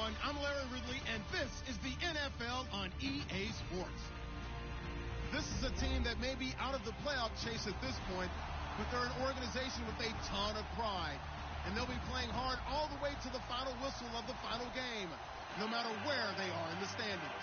everyone. I'm Larry Ridley, and this is the NFL on EA Sports. This is a team that may be out of the playoff chase at this point, but they're an organization with a ton of pride. And they'll be playing hard all the way to the final whistle of the final game, no matter where they are in the standings.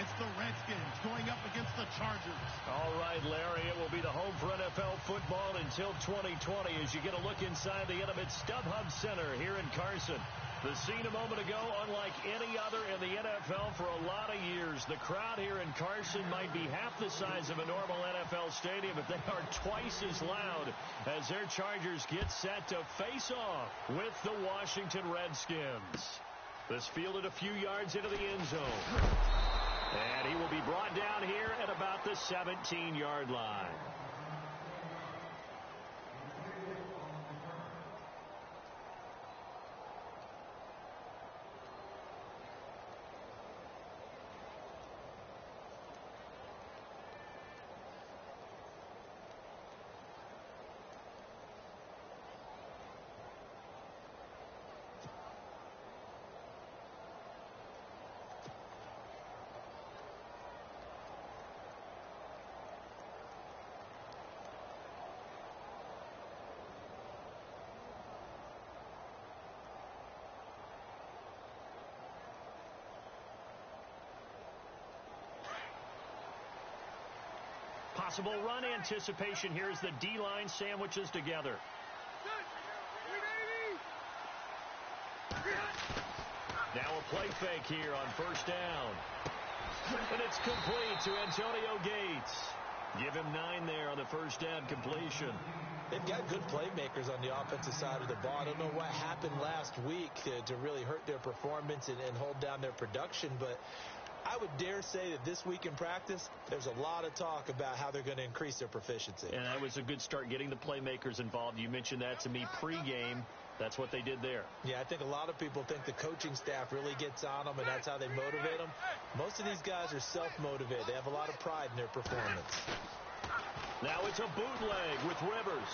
It's the Redskins going up against the Chargers. All right, Larry, it will be the home for NFL football until 2020 as you get a look inside the intimate StubHub Center here in Carson. The scene a moment ago, unlike any other in the NFL for a lot of years. The crowd here in Carson might be half the size of a normal NFL stadium, but they are twice as loud as their Chargers get set to face off with the Washington Redskins. This fielded a few yards into the end zone. And he will be brought down here at about the 17-yard line. Possible run anticipation here as the D-line sandwiches together. Now a play fake here on first down. And it's complete to Antonio Gates. Give him 9 there on the first down completion. They've got good playmakers on the offensive side of the ball. I don't know what happened last week to really hurt their performance and hold down their production, but I would dare say that this week in practice, there's a lot of talk about how they're going to increase their proficiency. And that was a good start, getting the playmakers involved. You mentioned that to me pregame. That's what they did there. Yeah, I think a lot of people think the coaching staff really gets on them, and that's how they motivate them. Most of these guys are self-motivated. They have a lot of pride in their performance. Now it's a bootleg with Rivers.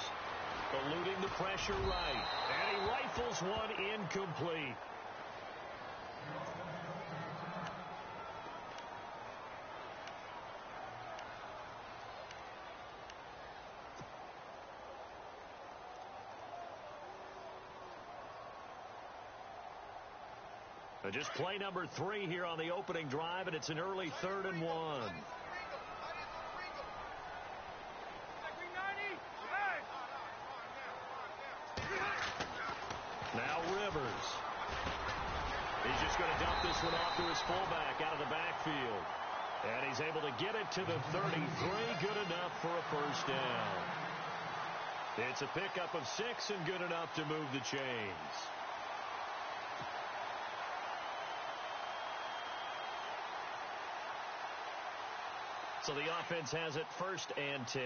Eluding the pressure right. And he rifles one incomplete. Just play number 3 here on the opening drive, and it's an early 3rd and 1. Now Rivers. He's just going to dump this one off to his fullback out of the backfield. And he's able to get it to the 33. Good enough for a first down. It's a pickup of 6 and good enough to move the chains. So the offense has it 1st and 10.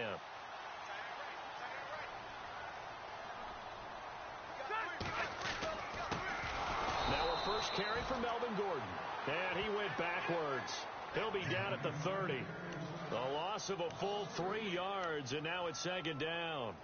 Now a first carry for Melvin Gordon. And he went backwards. He'll be down at the 30. The loss of a full 3 yards, and now it's 2nd down.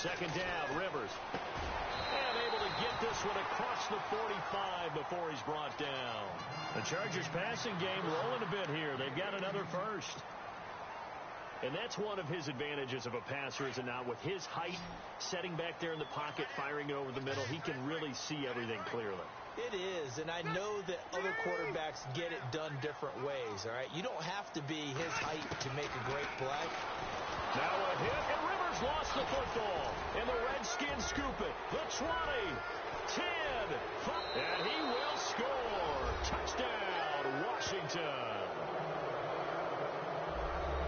Second down, Rivers. And able to get this one across the 45 before he's brought down. The Chargers passing game rolling a bit here. They've got another first. And that's one of his advantages of a passer, is it not? With his height, setting back there in the pocket, firing it over the middle, he can really see everything clearly. It is, and I know that other quarterbacks get it done different ways, all right? You don't have to be his height to make a great play. Now a hit, and Rivers lost the football. And the Redskins scoop it. The 20, 10, 5, and he will score. Touchdown, Washington.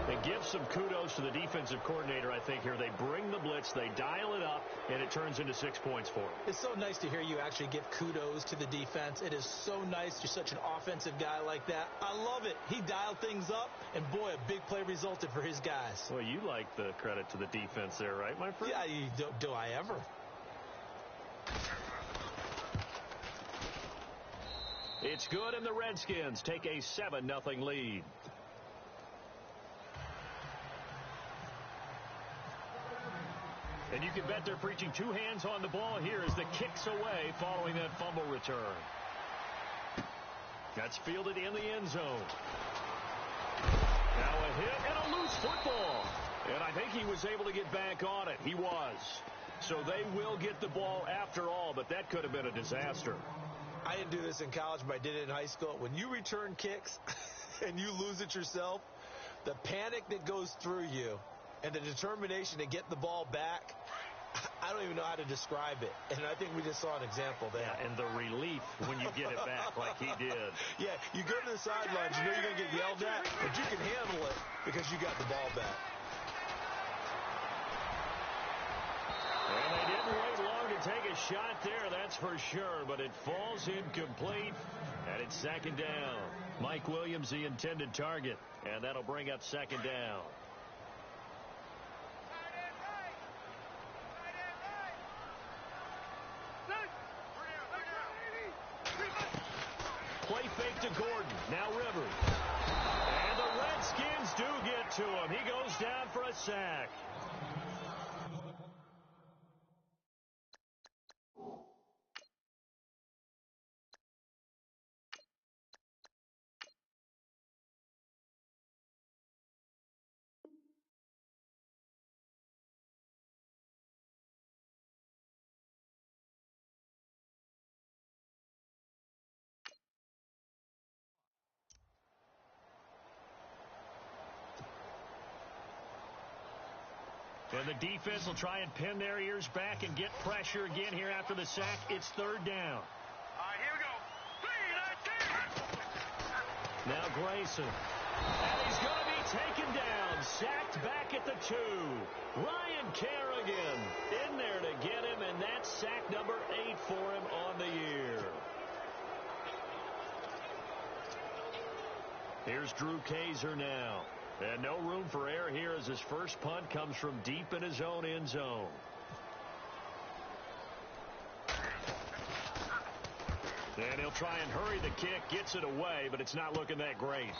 And give some kudos to the defensive coordinator, I think, here. They bring the blitz, they dial it up, and it turns into 6 points for him. It's so nice to hear you actually give kudos to the defense. It is so nice. You're such an offensive guy like that. I love it. He dialed things up, and boy, a big play resulted for his guys. Well, you like the credit to the defense there, right, my friend? Yeah, do I ever? It's good, and the Redskins take a 7-0 lead. And you can bet they're preaching two hands on the ball here as the kick's away following that fumble return. That's fielded in the end zone. Now a hit and a loose football. And I think he was able to get back on it. He was. So they will get the ball after all, but that could have been a disaster. I didn't do this in college, but I did it in high school. When you return kicks and you lose it yourself, the panic that goes through you and the determination to get the ball back, I don't even know how to describe it. And I think we just saw an example there. Yeah, and the relief when you get it back like he did. Yeah, you go to the sidelines, you know you're going to get yelled at, but you can handle it because you got the ball back. And they didn't wait long to take a shot there, that's for sure, but it falls incomplete, and it's second down. Mike Williams, the intended target, and that'll bring up second down. Play fake to Gordon. Now Rivers. And the Redskins do get to him. He goes down for a sack. And the defense will try and pin their ears back and get pressure again here after the sack. It's third down. All right, here we go. 3, 19. Now Grayson. And he's going to be taken down. Sacked back at the 2. Ryan Kerrigan in there to get him, and that's sack number 8 for him on the year. Here's Drew Kaiser now. And no room for error here as his first punt comes from deep in his own end zone. And he'll try and hurry the kick, gets it away, but it's not looking that great.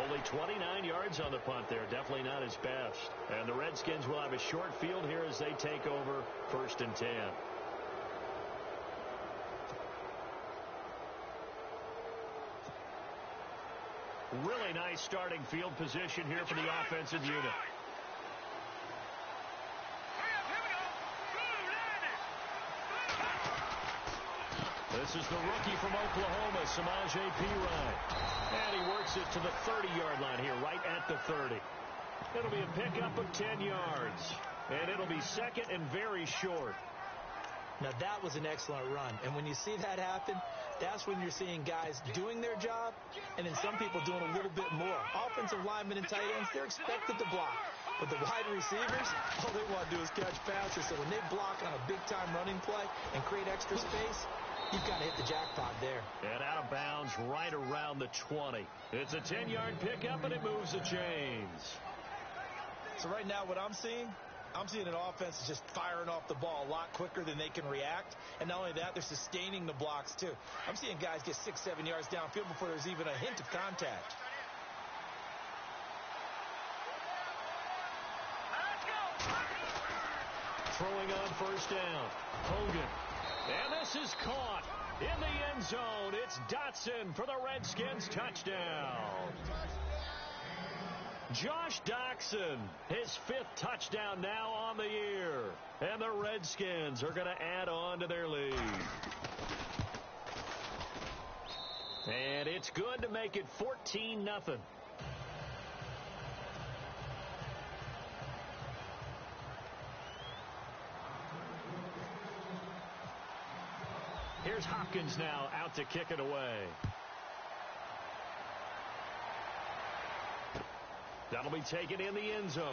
Only 29 yards on the punt there, definitely not his best. And the Redskins will have a short field here as they take over 1st and 10. Really nice starting field position here for the offensive unit. This is the rookie from Oklahoma, Samaje Perine. And he works it to the 30-yard line here, right at the 30. It'll be a pickup of 10 yards. And it'll be second and very short. Now, that was an excellent run. And when you see that happen, that's when you're seeing guys doing their job and then some people doing a little bit more. Offensive linemen and tight ends, they're expected to block. But the wide receivers, all they want to do is catch passes. So when they block on a big-time running play and create extra space, you've got to hit the jackpot there. And out of bounds right around the 20. It's a 10-yard pickup, and it moves the chains. So right now what I'm seeing an offense just firing off the ball a lot quicker than they can react. And not only that, they're sustaining the blocks, too. I'm seeing guys get 6-7 yards downfield before there's even a hint of contact. Throwing on first down. Hogan. And this is caught in the end zone. It's Dotson for the Redskins touchdown. Josh Doctson, his 5th touchdown now on the year. And the Redskins are going to add on to their lead. And it's good to make it 14-0. Here's Hopkins now out to kick it away. That'll be taken in the end zone.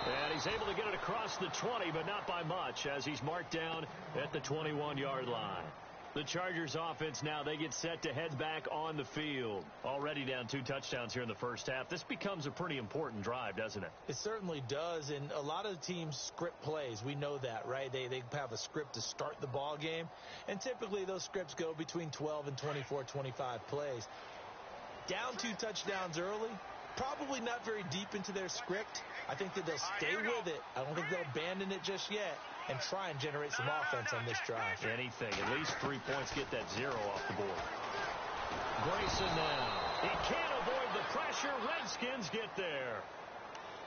And he's able to get it across the 20, but not by much, as he's marked down at the 21-yard line. The Chargers offense now, they get set to head back on the field. Already down 2 touchdowns here in the first half. This becomes a pretty important drive, doesn't it? It certainly does, and a lot of teams script plays. We know that, right? They have a script to start the ball game, and typically those scripts go between 12 and 24, 25 plays. Down 2 touchdowns early, probably not very deep into their script. I think that they'll stay with it. I don't think they'll abandon it just yet and try and generate some offense on this drive. Anything. At least 3 points, get that 0 off the board. Grayson now. He can't avoid the pressure. Redskins get there.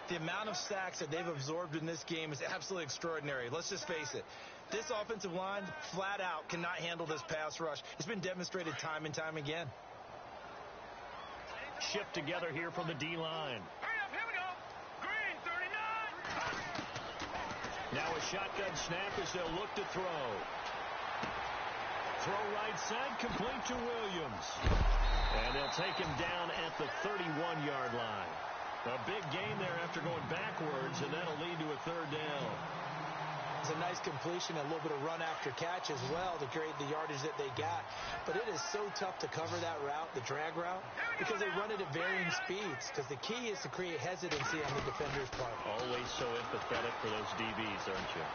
The amount of sacks that they've absorbed in this game is absolutely extraordinary. Let's just face it. This offensive line, flat out, cannot handle this pass rush. It's been demonstrated time and time again. Shift together here from the D-line. Hurry up, here we go. Green, 39. Now a shotgun snap as they'll look to throw. Throw right side, complete to Williams. And they'll take him down at the 31-yard line. A big gain there after going backwards, and that'll lead to a 3rd down. It's a nice completion, a little bit of run after catch as well to create the yardage that they got. But it is so tough to cover that route, the drag route, because they run it at varying speeds. Because the key is to create hesitancy on the defender's part. Always so empathetic for those DBs, aren't you?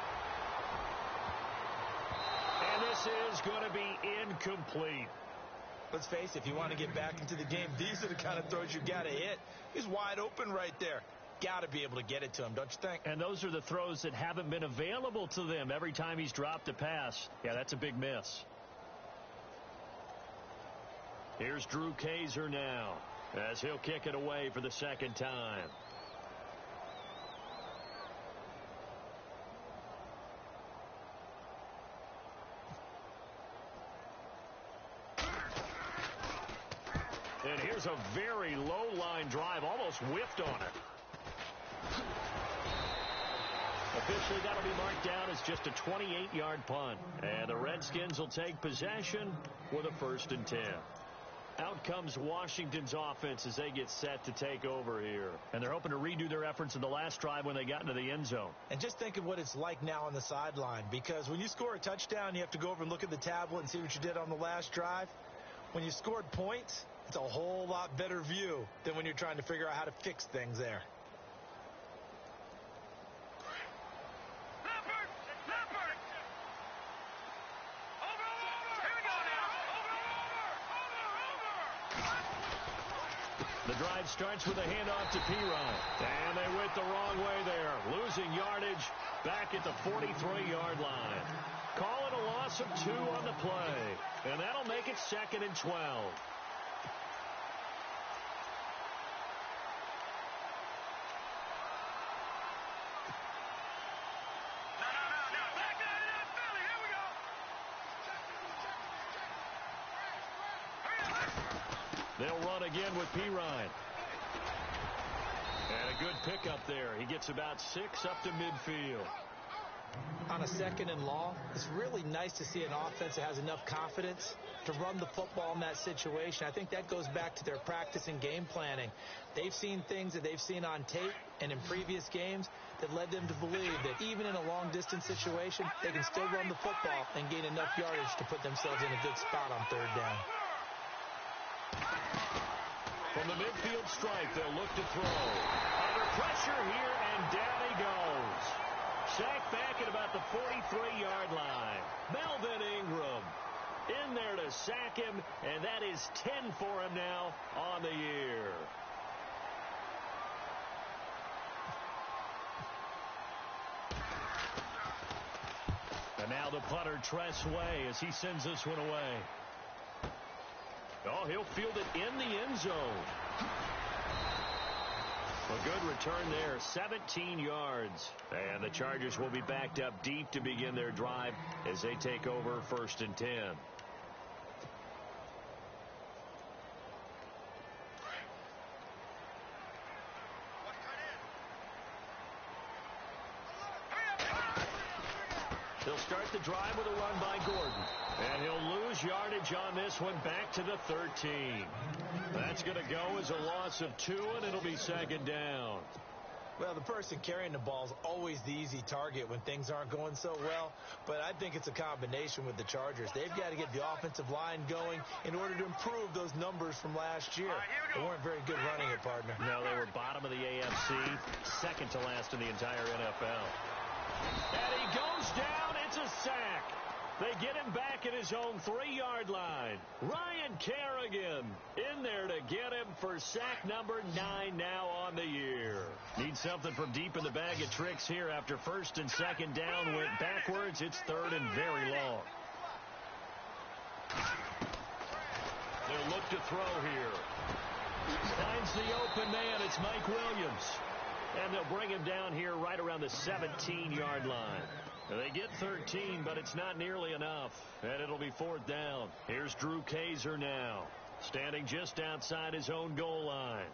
And this is going to be incomplete. Let's face it, if you want to get back into the game, these are the kind of throws you got to hit. He's wide open right there. Got to be able to get it to him, don't you think? And those are the throws that haven't been available to them every time he's dropped a pass. Yeah, that's a big miss. Here's Drew Kaiser now as he'll kick it away for the 2nd time. And here's a very low-line drive, almost whiffed on it. Officially, that'll be marked down as just a 28-yard punt. And the Redskins will take possession with a 1st and 10. Out comes Washington's offense as they get set to take over here. And they're hoping to redo their efforts in the last drive when they got into the end zone. And just think of what it's like now on the sideline. Because when you score a touchdown, you have to go over and look at the tablet and see what you did on the last drive. When you scored points, it's a whole lot better view than when you're trying to figure out how to fix things there. The drive starts with a handoff to Pirine. And they went the wrong way there. Losing yardage back at the 43-yard line. Call it a loss of 2 on the play. And that'll make it 2nd and 12. They'll run again with Pirine. And a good pickup there. He gets about 6 up to midfield. On a 2nd and long, it's really nice to see an offense that has enough confidence to run the football in that situation. I think that goes back to their practice and game planning. They've seen things that they've seen on tape and in previous games that led them to believe that even in a long-distance situation, they can still run the football and gain enough yardage to put themselves in a good spot on 3rd down. From the midfield stripe, they'll look to throw. Under pressure here, and down he goes. Sacked back at about the 43-yard line. Melvin Ingram in there to sack him, and that is 10 for him now on the year. And now the punter, Tress Way, as he sends this one away. Oh, he'll field it in the end zone. A good return there, 17 yards. And the Chargers will be backed up deep to begin their drive as they take over 1st and 10. They'll start the drive with a run by Gordon. And he'll lose yardage on this one back to the 13. That's going to go as a loss of 2, and it'll be 2nd down. Well, the person carrying the ball is always the easy target when things aren't going so well, but I think it's a combination with the Chargers. They've got to get the offensive line going in order to improve those numbers from last year. They weren't very good running it, partner. No, they were bottom of the AFC, second to last in the entire NFL. And he goes down. It's a sack. They get him back at his own 3-yard line. Ryan Kerrigan in there to get him for sack number 9 now on the year. Need something from deep in the bag of tricks here after first and second down went backwards. It's third and very long. They'll look to throw here. Finds the open man. It's Mike Williams. And they'll bring him down here right around the 17-yard line. They get 13, but it's not nearly enough. And it'll be fourth down. Here's Drew Kaiser now, standing just outside his own goal line.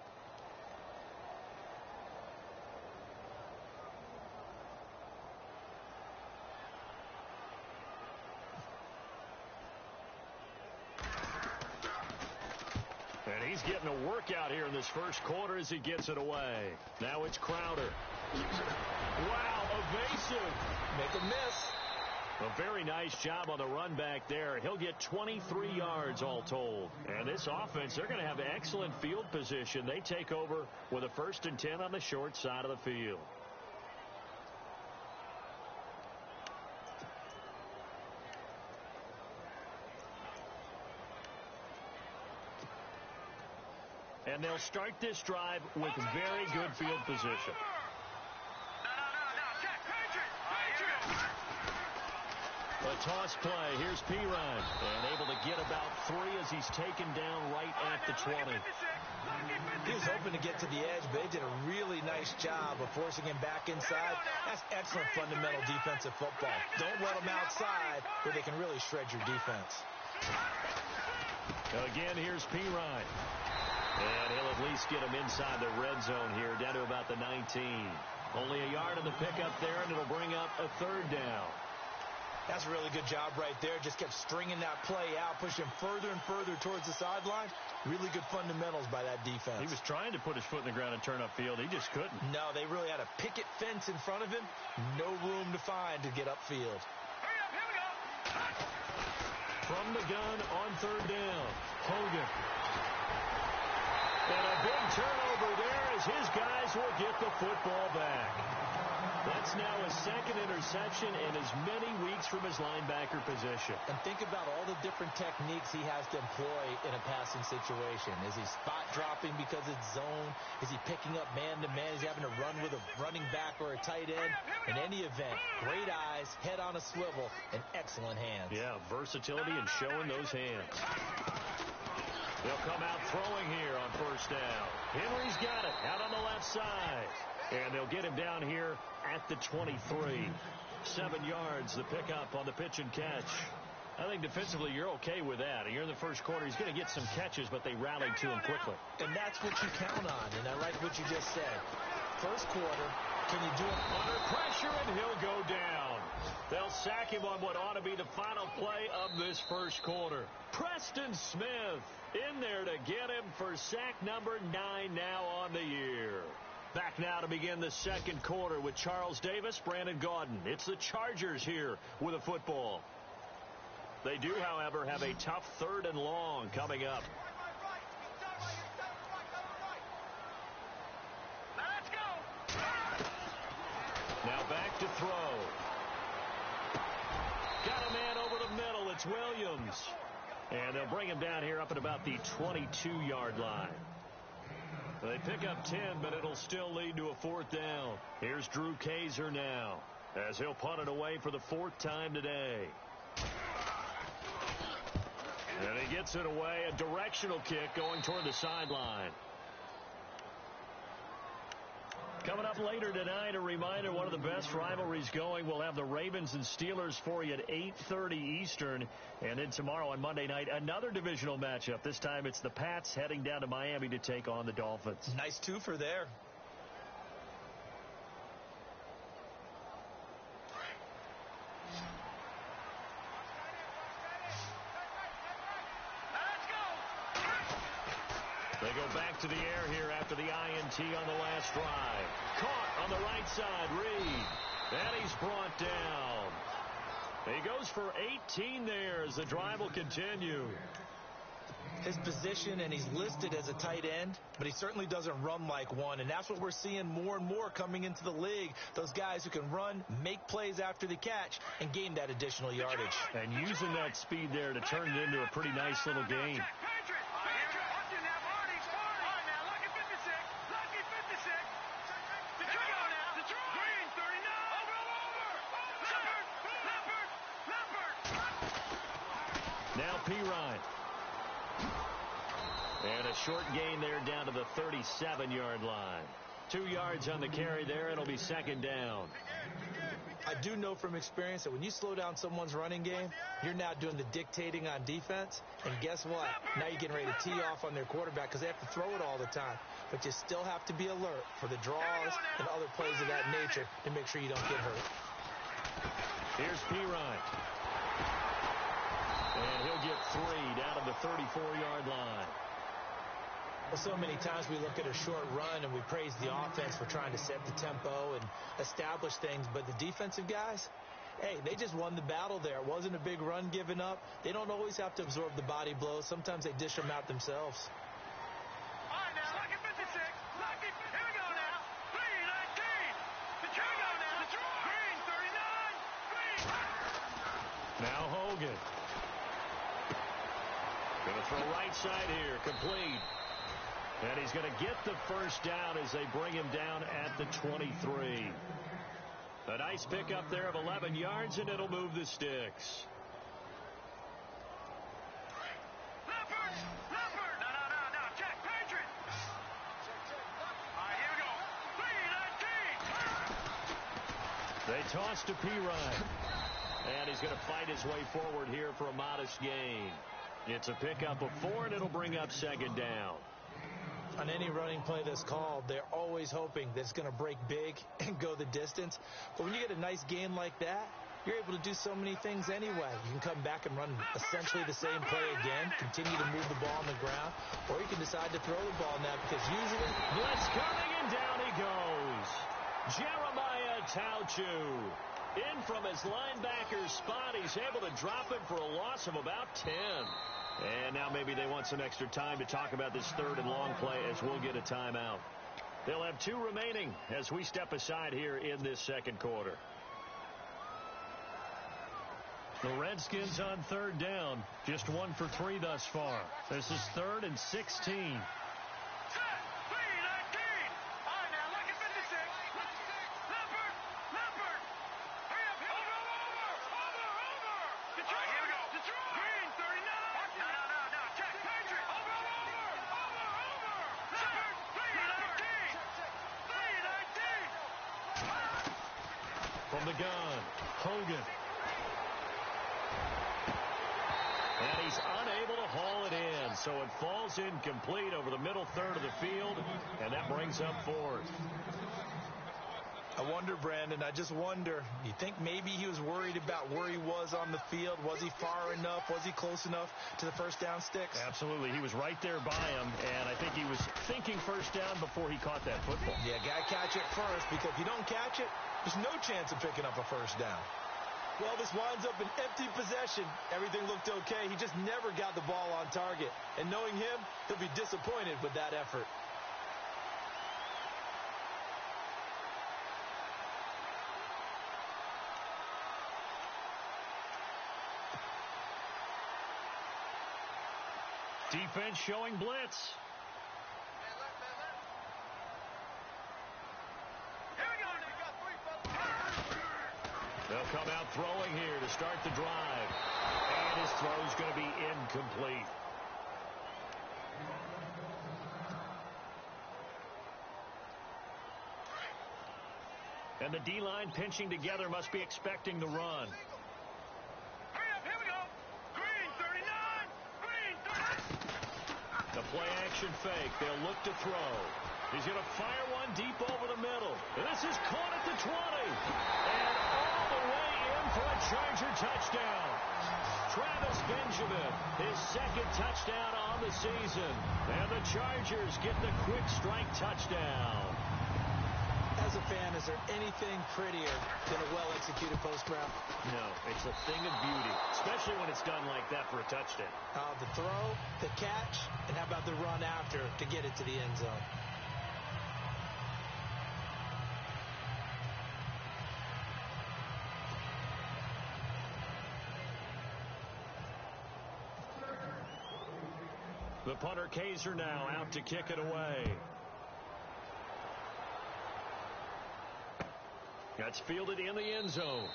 And he's getting a workout here in this first quarter as he gets it away. Now it's Crowder. Wow, evasive. Make a miss. A very nice job on the run back there. He'll get 23 yards all told. And this offense, they're going to have excellent field position. They take over with a 1st and 10 on the short side of the field. And they'll start this drive with very good field position. A toss play. Here's Perine. And able to get about 3 as he's taken down right at the 20. He was hoping to get to the edge, but they did a really nice job of forcing him back inside. That's excellent fundamental defensive football. Don't let them outside where they can really shred your defense. Again, here's Perine. And he'll at least get him inside the red zone here, down to about the 19. Only a yard on the pickup there, and it'll bring up a 3rd down. That's a really good job right there. Just kept stringing that play out, pushing him further and further towards the sideline. Really good fundamentals by that defense. He was trying to put his foot in the ground and turn upfield. He just couldn't. No, they really had a picket fence in front of him. No room to find to get upfield. Hurry up, here we go. From the gun on 3rd down, Hogan. And a big turnover there as his guys will get the football back. That's now a 2nd interception in as many weeks from his linebacker position. And think about all the different techniques he has to employ in a passing situation. Is he spot dropping because it's zone? Is he picking up man-to-man? Is he having to run with a running back or a tight end? In any event, great eyes, head on a swivel, and excellent hands. Yeah, versatility and showing those hands. They'll come out throwing here on 1st down. Henry's got it out on the left side. And they'll get him down here at the 23. 7 yards, the pickup on the pitch and catch. I think defensively you're okay with that. You're in the first quarter. He's going to get some catches, but they rallied to him quickly. And that's what you count on, and I like what you just said. First quarter, can you do it under pressure, and he'll go down. They'll sack him on what ought to be the final play of this first quarter. Preston Smith in there to get him for sack number 9 now on the year. Back now to begin the second quarter with Charles Davis, Brandon Gaudin. It's the Chargers here with a football. They do, however, have a tough 3rd and long coming up. Let's go. Now back to throw. Got a man over the middle. It's Williams. And they'll bring him down here up at about the 22-yard line. They pick up 10, but it'll still lead to a 4th down. Here's Drew Kaiser now, as he'll punt it away for the 4th time today. And he gets it away, a directional kick going toward the sideline. Coming up later tonight, a reminder, one of the best rivalries going. We'll have the Ravens and Steelers for you at 8:30 Eastern. And then tomorrow on Monday night, another divisional matchup. This time it's the Pats heading down to Miami to take on the Dolphins. Nice 2-for there. They go back to the air here after the INT on the last drive. Caught on the right side, Reed. And he's brought down. He goes for 18 there as the drive will continue. His position, and he's listed as a tight end, but he certainly doesn't run like one, and that's what we're seeing more and more coming into the league. Those guys who can run, make plays after the catch, and gain that additional yardage. And using that speed there to turn it into a pretty nice little gain. Now Pirine. And a short gain there down to the 37-yard line. 2 yards on the carry there. It'll be second down. I do know from experience that when you slow down someone's running game, you're now doing the dictating on defense. And guess what? Now you're getting ready to tee off on their quarterback because they have to throw it all the time. But you still have to be alert for the draws and other plays of that nature to make sure you don't get hurt. Here's Pirine. And he'll get 3 down to the 34-yard line. Well, so many times we look at a short run and we praise the offense for trying to set the tempo and establish things. But the defensive guys, hey, they just won the battle there. It wasn't a big run given up. They don't always have to absorb the body blows. Sometimes they dish them out themselves. All right, now, lucky 56. Lucky, here we go now. Green, 19. Here we go now. Green, 39. Green. Now Hogan. Going to throw right side here. Complete. And he's going to get the first down as they bring him down at the 23. A nice pickup there of 11 yards, and it'll move the sticks. Leopard! Leopard! No. Check, Patriot! All right, here we go. 3-19! They toss to Pirine. And he's going to fight his way forward here for a modest gain. It's a pickup of 4, and it'll bring up second down. On any running play that's called, they're always hoping that it's going to break big and go the distance. But when you get a nice gain like that, you're able to do so many things anyway. You can come back and run essentially the same play again, continue to move the ball on the ground, or you can decide to throw the ball now because usually... Blitz coming, and down he goes. Jeremiah Tauchu. In from his linebacker spot, he's able to drop him for a loss of about 10. And now maybe they want some extra time to talk about this third and long play as we'll get a timeout. They'll have 2 remaining as we step aside here in this second quarter. The Redskins on third down, just 1 for 3 thus far. This is 3rd and 16. From the gun, Hogan. And he's unable to haul it in, so it falls incomplete over the middle third of the field, and that brings up 4th. I wonder, Brandon, I just wonder, you think maybe he was worried about where he was on the field? Was he far enough? Was he close enough to the first down sticks? Absolutely. He was right there by him, and I think he was thinking first down before he caught that football. Yeah, got to catch it first, because if you don't catch it, there's no chance of picking up a first down. Well, this winds up an empty possession. Everything looked okay. He just never got the ball on target. And knowing him, he'll be disappointed with that effort. Defense showing blitz. They'll come out throwing here to start the drive. And his throw's going to be incomplete. And the D-line pinching together must be expecting the run. Hurry up, here we go. Green, 39. Green, 39. The play action fake. They'll look to throw. He's going to fire one deep over the middle. And this is caught at the 20. And all the way in for a Charger touchdown. Travis Benjamin, his second touchdown on the season. And the Chargers get the quick strike touchdown. As a fan, is there anything prettier than a well-executed post route? No, it's a thing of beauty, especially when it's done like that for a touchdown. The throw, the catch, and how about the run after to get it to the end zone? The punter Kaiser now out to kick it away. That's fielded in the end zone.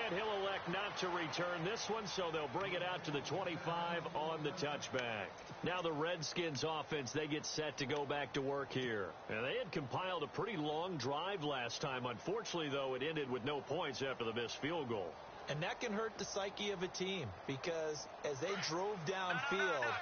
And he'll elect not to return this one, so they'll bring it out to the 25 on the touchback. Now the Redskins offense, they get set to go back to work here. And they had compiled a pretty long drive last time. Unfortunately, though, it ended with no points after the missed field goal. And that can hurt the psyche of a team because as they drove downfield,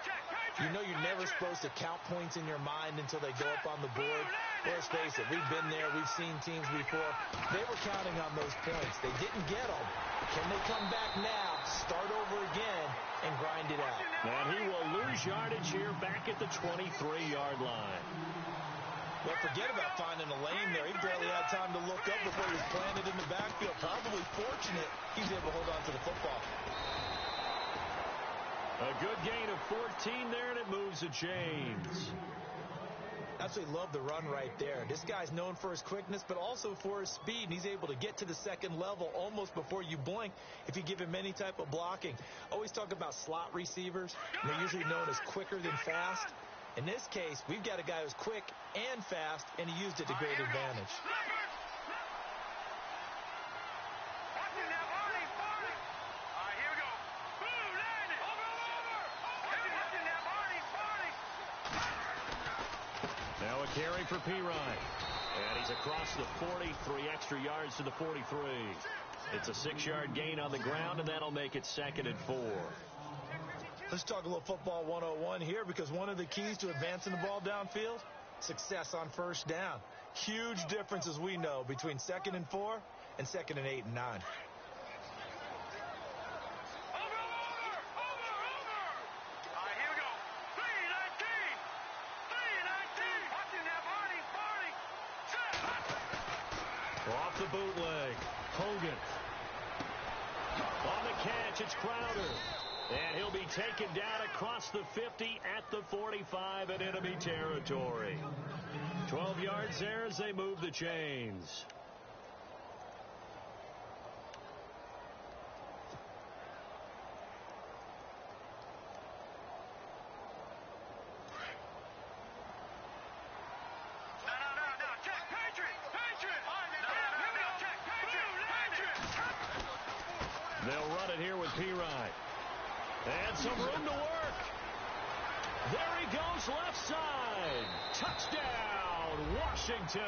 you know you're never supposed to count points in your mind until they go up on the board. Let's face it, we've been there. We've seen teams before. They were counting on those points. They didn't get them. Can they come back now, start over again, and grind it out? And he will lose yardage here back at the 23-yard line. Well, forget about finding a lane there. He barely had time to look up before he was planted in the backfield. Probably fortunate he's able to hold on to the football. A good gain of 14 there, and it moves the chains. Absolutely love the run right there. This guy's known for his quickness, but also for his speed. And he's able to get to the second level almost before you blink if you give him any type of blocking. Always talk about slot receivers. And they're usually known as quicker than fast. In this case, we've got a guy who's quick and fast, and he used it to great advantage. Now a carry for Pirine. And he's across the 40, 3 extra yards to the 43. It's a 6-yard gain on the ground, and that'll make it 2nd and 4. Let's talk a little football 101 here, because one of the keys to advancing the ball downfield, success on first down. Huge difference, as we know, between 2nd and 4 and 2nd and 8 and 9. Off the bootleg, Hogan. On the catch, it's Crowder. And he'll be taken down across the 50 at the 45 in enemy territory. 12 yards there as they move the chains. They'll run it here with Pirine. And some room to work. There he goes left side. Touchdown, Washington.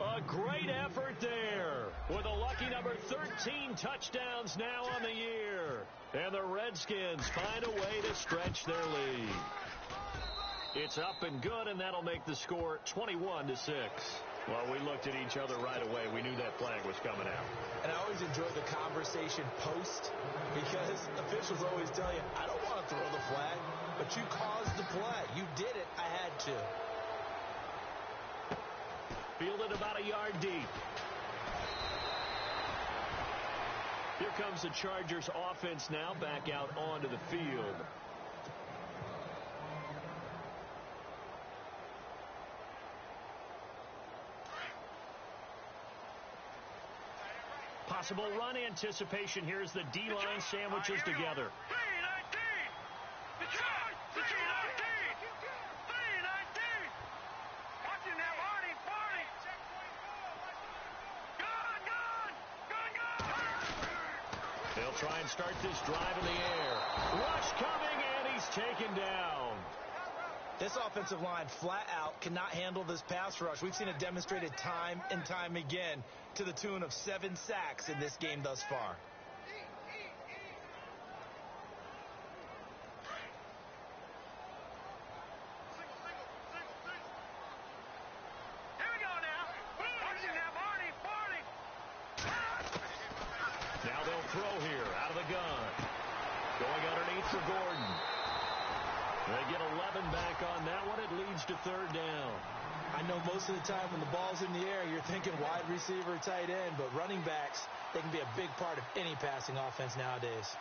A great effort there with a lucky number 13 touchdowns now on the year. And the Redskins find a way to stretch their lead. It's up and good, and that'll make the score 21-6. Well, we looked at each other right away. We knew that flag was coming out. And I always enjoy the conversation post, because officials always tell you, I don't want to throw the flag, but you caused the play. You did it. I had to. Fielded about a yard deep. Here comes the Chargers offense now back out onto the field. Possible run anticipation here as the D-line sandwiches together. They'll try and start this drive in the air. Rush coming, and he's taken down. This offensive line flat out cannot handle this pass rush. We've seen it demonstrated time and time again to the tune of 7 sacks in this game thus far. throw here out of the gun. Going underneath for Gordon. They get 11 back on that one. It leads to third down. I know most of the time when the ball's in the air, you're thinking wide receiver, tight end, but running backs, they can be a big part of any passing offense nowadays.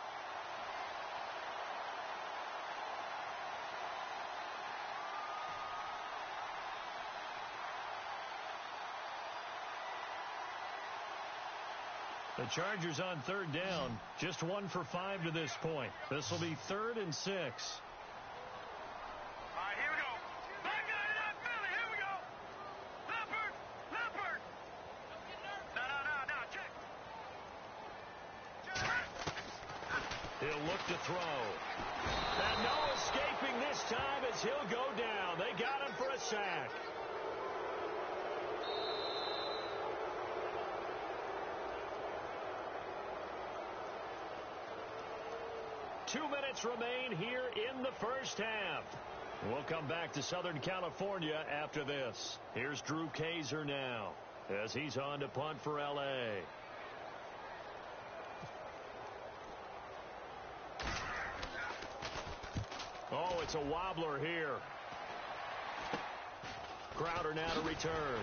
The Chargers on third down, just 1 for 5 to this point. This will be 3rd and 6. All right, here we go. Back out of that belly. Here we go. Leopard. No. Check. He'll look to throw. And no escaping this time as he'll go down. They got him for a sack. Two minutes remain here in the first half. We'll come back to Southern California after this. Here's Drew Kaiser now as he's on to punt for L.A. Oh, it's a wobbler here. Crowder now to return.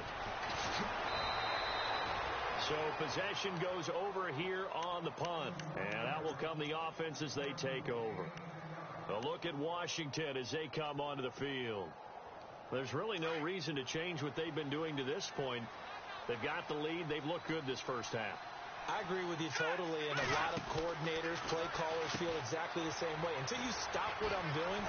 So possession goes over here on the punt. And out will come the offense as they take over. A look at Washington as they come onto the field. There's really no reason to change what they've been doing to this point. They've got the lead. They've looked good this first half. I agree with you totally, and a lot of coordinators, play callers feel exactly the same way. Until you stop what I'm doing,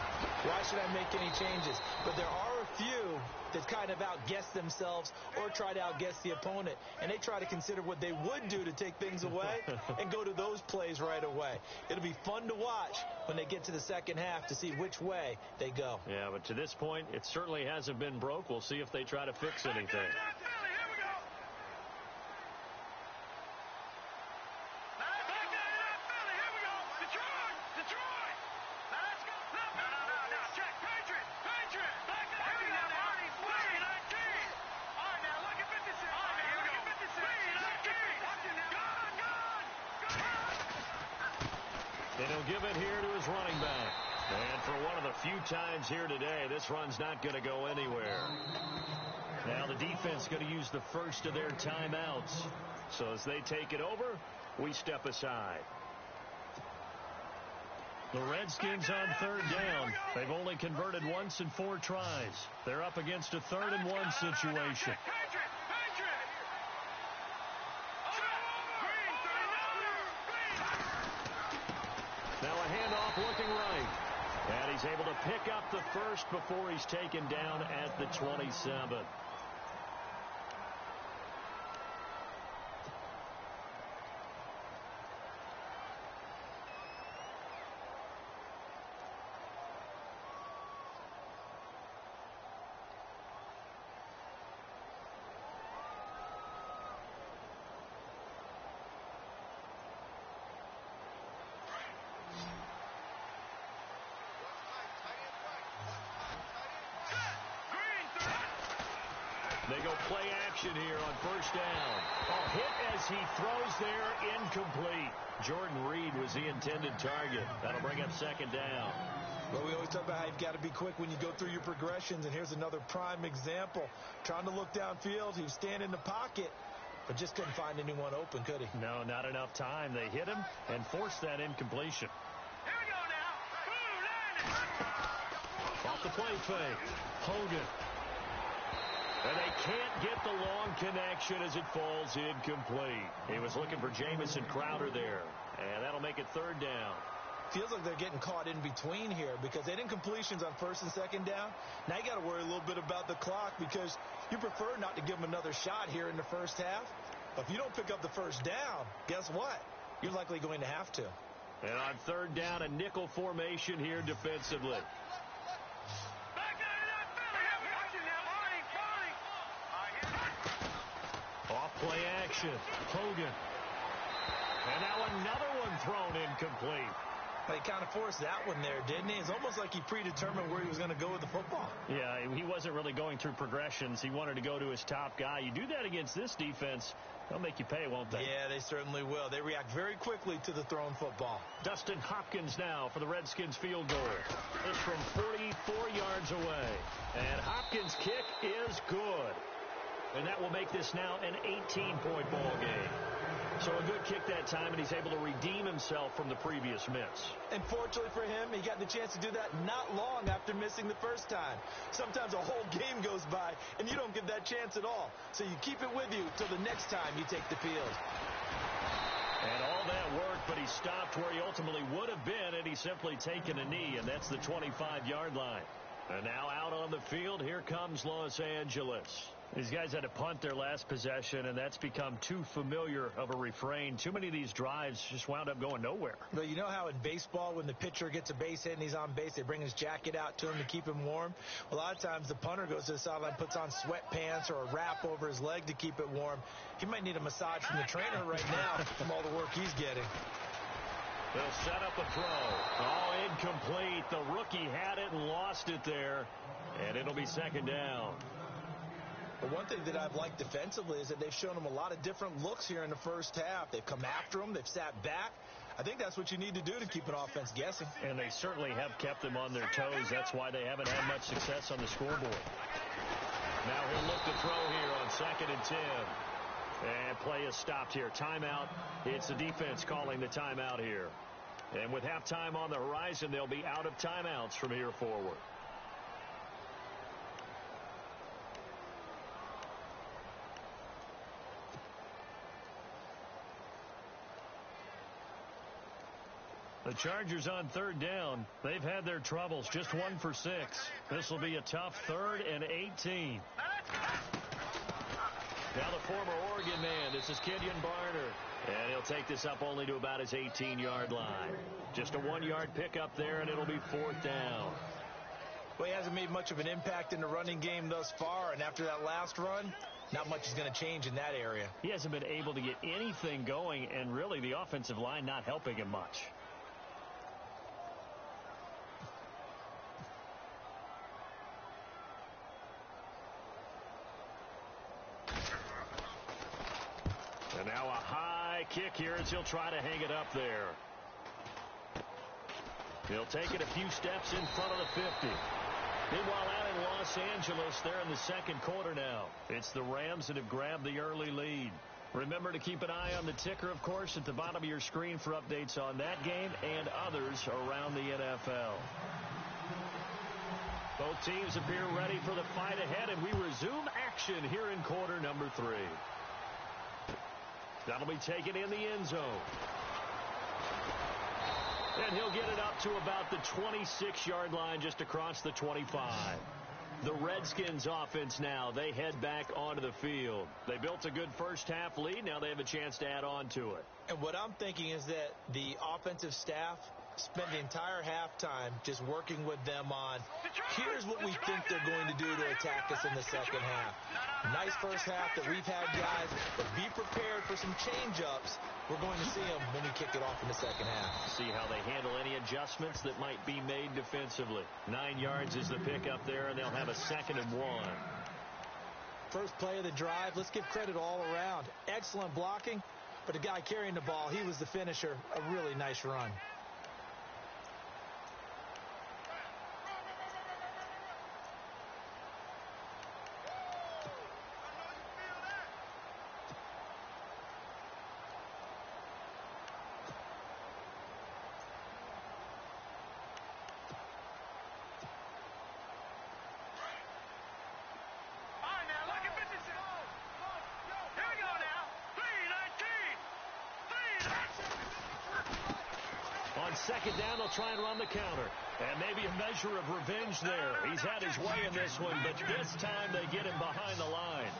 why should I make any changes? But there are a few that kind of outguess themselves or try to outguess the opponent, and they try to consider what they would do to take things away and go to those plays right away. It'll be fun to watch when they get to the second half to see which way they go. Yeah, but to this point, it certainly hasn't been broke. We'll see if they try to fix anything. And he'll give it here to his running back. And for one of the few times here today, this run's not going to go anywhere. Now the defense going to use the first of their timeouts. So as they take it over, we step aside. The Redskins on third down. They've only converted once in 4 tries. They're up against a 3rd and 1 situation. Now a handoff looking right. And he's able to pick up the first before he's taken down at the 27. They go play action here on first down. Oh, hit as he throws there, incomplete. Jordan Reed was the intended target. That'll bring up second down. Well, we always talk about how you've got to be quick when you go through your progressions, and here's another prime example. Trying to look downfield, he was standing in the pocket, but just couldn't find anyone open, could he? No, not enough time. They hit him and forced that incompletion. Here we go now. Off the play fake. Hogan. And they can't get the long connection as it falls incomplete. He was looking for Jamison Crowder there. And that'll make it third down. Feels like they're getting caught in between here because they didn't incompletions on first and second down. Now you got to worry a little bit about the clock because you prefer not to give them another shot here in the first half. But if you don't pick up the first down, guess what? You're likely going to have to. And on third down, a nickel formation here defensively. Off play action. Hogan. And now another one thrown incomplete. He kind of forced that one there, didn't he? It's almost like he predetermined where he was going to go with the football. Yeah, he wasn't really going through progressions. He wanted to go to his top guy. You do that against this defense, they'll make you pay, won't they? Yeah, they certainly will. They react very quickly to the thrown football. Dustin Hopkins now for the Redskins field goal. It's from 44 yards away. And Hopkins' kick is good. And that will make this now an 18-point ball game. So a good kick that time, and he's able to redeem himself from the previous miss. And fortunately for him, he got the chance to do that not long after missing the first time. Sometimes a whole game goes by, and you don't get that chance at all. So you keep it with you till the next time you take the field. And all that worked, but he stopped where he ultimately would have been, and he's simply taken a knee, and that's the 25-yard line. And now out on the field, here comes Los Angeles. These guys had to punt their last possession, and that's become too familiar of a refrain. Too many of these drives just wound up going nowhere. But you know how in baseball, when the pitcher gets a base hit and he's on base, they bring his jacket out to him to keep him warm? A lot of times the punter goes to the sideline, puts on sweatpants or a wrap over his leg to keep it warm. He might need a massage from the trainer right now from all the work he's getting. They'll set up a throw. Oh, incomplete. The rookie had it and lost it there, and it'll be second down. But one thing that I've liked defensively is that they've shown him a lot of different looks here in the first half. They've come after him. They've sat back. I think that's what you need to do to keep an offense guessing. And they certainly have kept them on their toes. That's why they haven't had much success on the scoreboard. Now he'll look to throw here on 2nd and 10. And play is stopped here. Timeout. It's the defense calling the timeout here. And with halftime on the horizon, they'll be out of timeouts from here forward. The Chargers on 3rd down. They've had their troubles. Just 1 for 6. This will be a tough 3rd and 18. Now the former Oregon man. This is Kenyon Barner. And he'll take this up only to about his 18-yard line. Just a 1-yard pickup there, and it'll be 4th down. Well, he hasn't made much of an impact in the running game thus far, and after that last run, not much is going to change in that area. He hasn't been able to get anything going, and really the offensive line not helping him much. And now a high kick here as he'll try to hang it up there. He'll take it a few steps in front of the 50. Meanwhile, out in Los Angeles, they're in the second quarter now. It's the Rams that have grabbed the early lead. Remember to keep an eye on the ticker, of course, at the bottom of your screen for updates on that game and others around the NFL. Both teams appear ready for the fight ahead, and we resume action here in quarter number 3. That'll be taken in the end zone. And he'll get it up to about the 26-yard line, just across the 25. The Redskins offense now, they head back onto the field. They built a good first half lead. Now they have a chance to add on to it. And what I'm thinking is that the offensive staff spent the entire halftime just working with them on, here's what we think they're going to do to attack us in the second half. Nice first half that we've had, guys, but be prepared for some change-ups. We're going to see them when we kick it off in the second half. See how they handle any adjustments that might be made defensively. 9 yards is the pickup there, and they'll have a 2nd and 1. First play of the drive, let's give credit all around. Excellent blocking, but the guy carrying the ball, he was the finisher. A really nice run. On 2nd down, they'll try and run the counter. And maybe a measure of revenge there. He's had his way in this one, but this time they get him behind the line.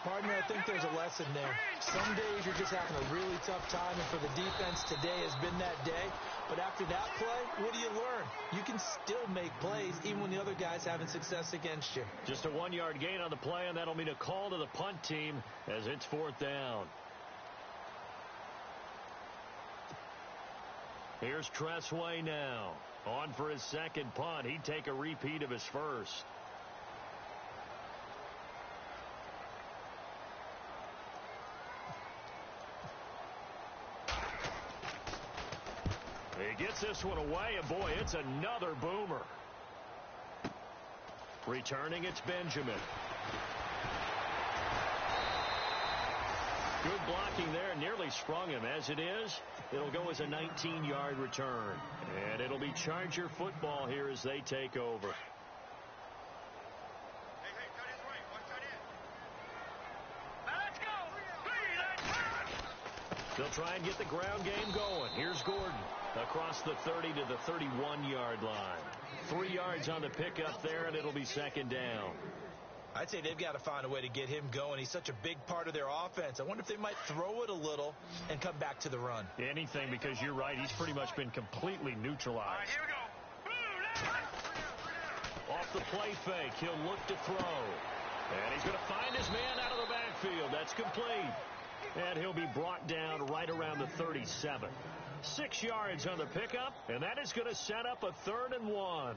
Partner, I think there's a lesson there. Some days you're just having a really tough time, and for the defense, today has been that day. But after that play, what do you learn? You can still make plays even when the other guy's having success against you. Just a 1-yard gain on the play, and that'll mean a call to the punt team as it's 4th down. Here's Tressway now. On for his second punt. He'd take a repeat of his first. He gets this one away, and boy, it's another boomer. Returning, it's Benjamin. Good blocking there, nearly sprung him. As it is, it'll go as a 19-yard return. And it'll be Charger football here as they take over. They'll try and get the ground game going. Here's Gordon across the 30 to the 31-yard line. 3 yards on the pickup there, and it'll be second down. I'd say they've got to find a way to get him going. He's such a big part of their offense. I wonder if they might throw it a little and come back to the run. Anything, because you're right. He's pretty much been completely neutralized. All right, here we go. Off the play fake, he'll look to throw. And he's going to find his man out of the backfield. That's complete. And he'll be brought down right around the 37. 6 yards on the pickup, and that is going to set up a 3rd and 1.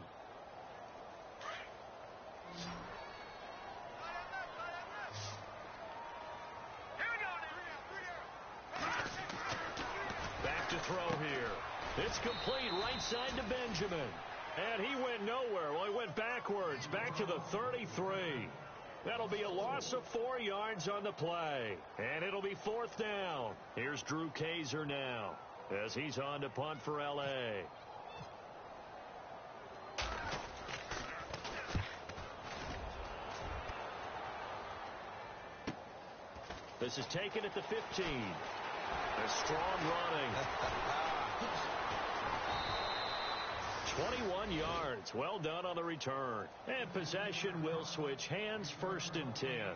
Back to throw here. It's complete right side to Benjamin. And he went nowhere. Well, he went backwards, back to the 33. That'll be a loss of 4 yards on the play. And it'll be 4th down. Here's Drew Kaiser now as he's on to punt for L.A. This is taken at the 15. A strong running. 21 yards. Well done on the return. And possession will switch hands, 1st and 10.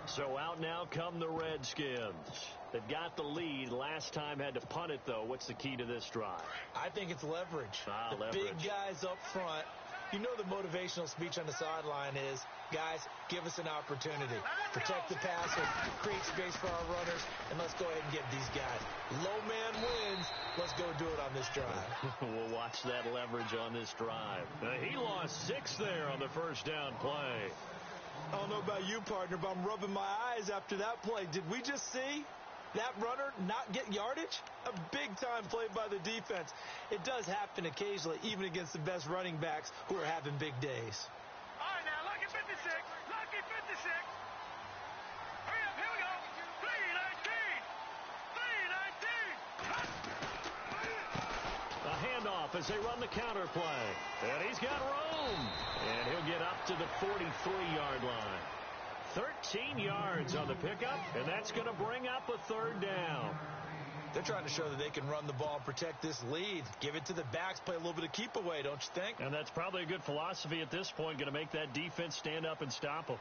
So out now come the Redskins. They've got the lead. Last time had to punt it, though. What's the key to this drive? I think it's leverage. The leverage. Big guys up front. You know the motivational speech on the sideline is, guys, give us an opportunity. Protect the passer, create space for our runners, and let's go ahead and get these guys. Low man wins. Let's go do it on this drive. We'll watch that leverage on this drive. He lost 6 there on the first down play. I don't know about you, partner, but I'm rubbing my eyes after that play. Did we just see that runner not get yardage? A big-time play by the defense. It does happen occasionally, even against the best running backs who are having big days. All right, now, lucky 56. Lucky 56. Hurry up, here we go. 319. 319. A handoff as they run the counter play. And he's got room. And he'll get up to the 43-yard line. 13 yards on the pickup, and that's going to bring up a 3rd down. They're trying to show that they can run the ball and protect this lead. Give it to the backs, play a little bit of keep away, don't you think? And that's probably a good philosophy at this point, going to make that defense stand up and stop them.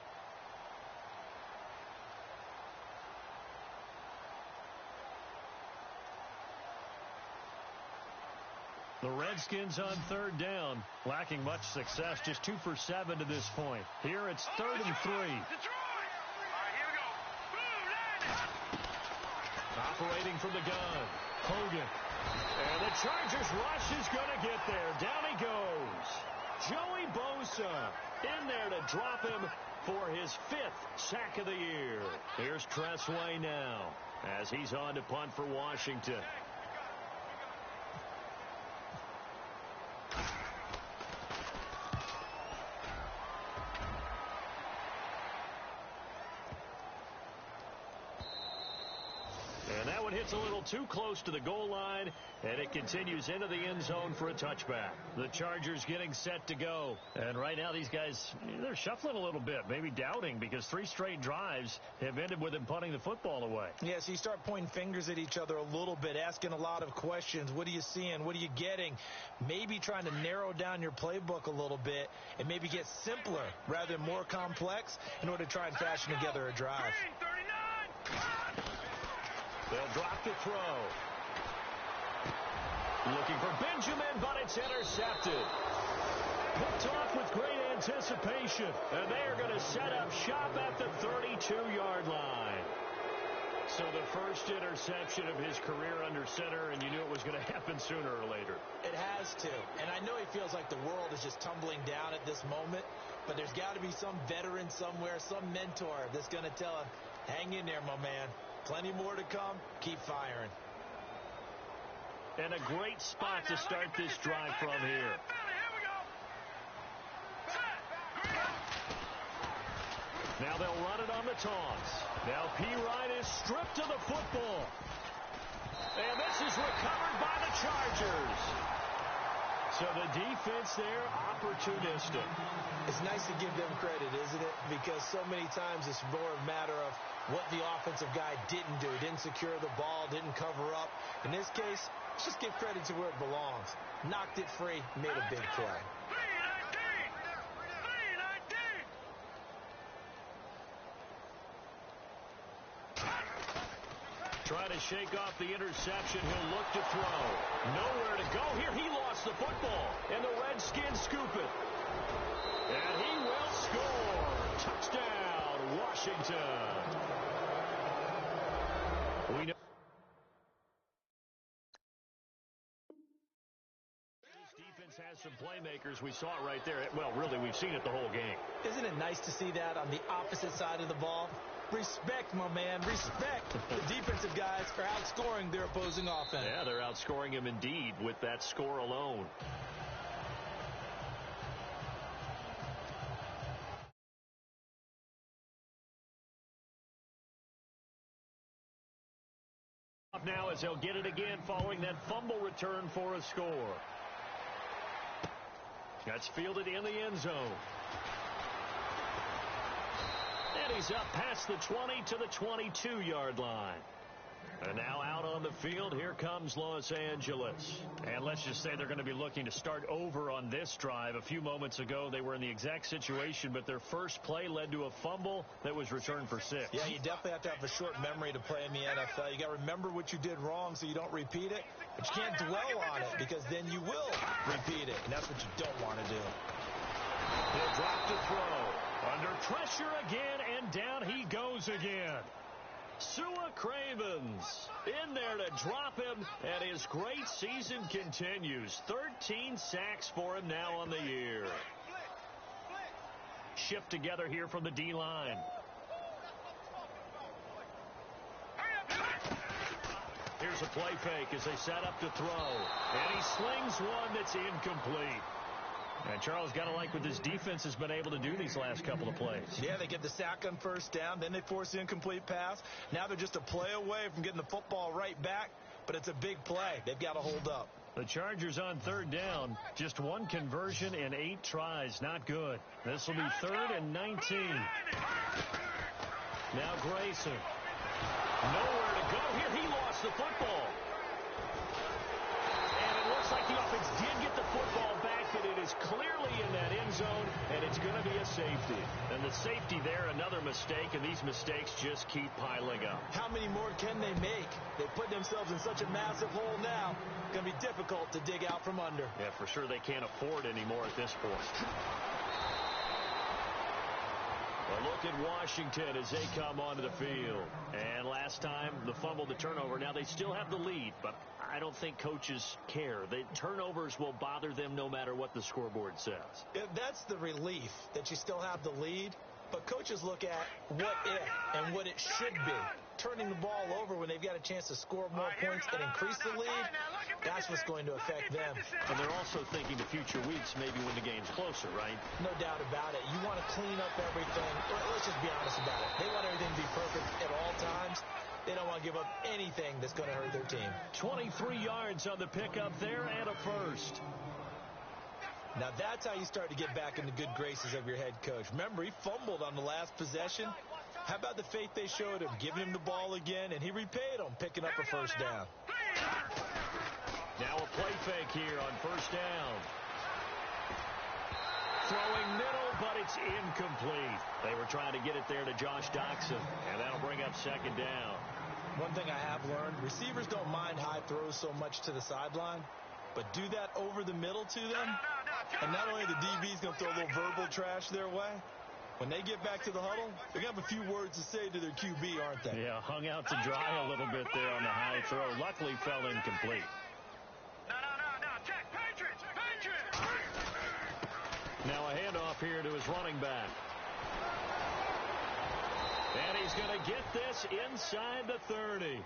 The Redskins on 3rd down, lacking much success, just 2 for 7 to this point. Here it's 3rd and 3. Operating from the gun, Hogan. And the Chargers rush is going to get there. Down he goes. Joey Bosa in there to drop him for his 5th sack of the year. Here's Tressway now as he's on to punt for Washington. And that one hits a little too close to the goal line, and it continues into the end zone for a touchback. The Chargers getting set to go. And right now these guys, they're shuffling a little bit, maybe doubting, because 3 straight drives have ended with them punting the football away. Yeah, so you start pointing fingers at each other a little bit, asking a lot of questions. What are you seeing? What are you getting? Maybe trying to narrow down your playbook a little bit and maybe get simpler rather than more complex in order to try and fashion together a drive. They'll drop the throw. Looking for Benjamin, but it's intercepted. Picked off with great anticipation. And they are going to set up shop at the 32-yard line. So the first interception of his career under center, and you knew it was going to happen sooner or later. It has to. And I know he feels like the world is just tumbling down at this moment, but there's got to be some veteran somewhere, some mentor that's going to tell him, hang in there, my man. Plenty more to come. Keep firing. And a great spot to start this drive from here. Now they'll run it on the toss. Now Pirine is stripped of the football. And this is recovered by the Chargers. So the defense there, opportunistic. It's nice to give them credit, isn't it? Because so many times it's more a matter of what the offensive guy didn't do. Didn't secure the ball, didn't cover up. In this case, let's just give credit to where it belongs. Knocked it free, made a big play. Trying to shake off the interception. He'll look to throw. Nowhere to go here. He lost the football. And the Redskins scoop it. And he will score. Touchdown, Washington. We know this defense has some playmakers. We saw it right there. Well, really, we've seen it the whole game. Isn't it nice to see that on the opposite side of the ball? Respect, my man. Respect. The defensive guys are outscoring their opposing offense. Yeah, they're outscoring him indeed with that score alone. Up now as they'll get it again following that fumble return for a score. That's fielded in the end zone. And he's up past the 20 to the 22-yard line. And now out on the field, here comes Los Angeles. And let's just say they're going to be looking to start over on this drive. A few moments ago, they were in the exact situation, but their first play led to a fumble that was returned for 6. Yeah, you definitely have to have a short memory to play in the NFL. You got to remember what you did wrong so you don't repeat it, but you can't dwell on it because then you will repeat it, and that's what you don't want to do. He'll drop to throw. Under pressure again, and down he goes again. Sua Cravens in there to drop him, and his great season continues. 13 sacks for him now on the year. Shift together here from the D-line. Here's a play fake as they set up to throw. And he slings one that's incomplete. And Charles got to like what this defense has been able to do these last couple of plays. Yeah, they get the sack on first down, then they force the incomplete pass. Now they're just a play away from getting the football right back, but it's a big play. They've got to hold up. The Chargers on third down, just one conversion in 8 tries. Not good. This will be 3rd and 19. Now Grayson. Nowhere to go here. He lost the football. And it looks like the offense did get the football back, but it is clearly in that end zone, and it's going to be a safety. And the safety there, another mistake, and these mistakes just keep piling up. How many more can they make? They put themselves in such a massive hole now. It's going to be difficult to dig out from under. Yeah, for sure they can't afford anymore at this point. A look at Washington as they come onto the field. And last time, the fumble, the turnover. Now, they still have the lead, but I don't think coaches care. The turnovers will bother them no matter what the scoreboard says. That's the relief that you still have the lead, but coaches look at what if and what it should be. Turning the ball over when they've got a chance to score more points and increase the lead, that's what's going to affect them. And they're also thinking to future weeks, maybe when the game's closer, right? No doubt about it. You want to clean up everything. Let's just be honest about it. They want everything to be perfect at all times. They don't want to give up anything that's going to hurt their team. 23 yards on the pickup there and a first. Now that's how you start to get back in the good graces of your head coach. Remember, he fumbled on the last possession. How about the faith they showed him, giving him the ball again, and he repaid them, picking up a first down. Now a play fake here on first down. Throwing middle, but it's incomplete. They were trying to get it there to Josh Doxson, and that'll bring up second down. One thing I have learned, receivers don't mind high throws so much to the sideline, but do that over the middle to them, and not only the DB's going to throw a little verbal trash their way, When they get back to the huddle, they're going to have a few words to say to their QB, aren't they? Yeah, hung out to dry a little bit there on the high throw. Luckily fell incomplete. No. Check. Patriots. Now a handoff here to his running back. And he's going to get this inside the 30.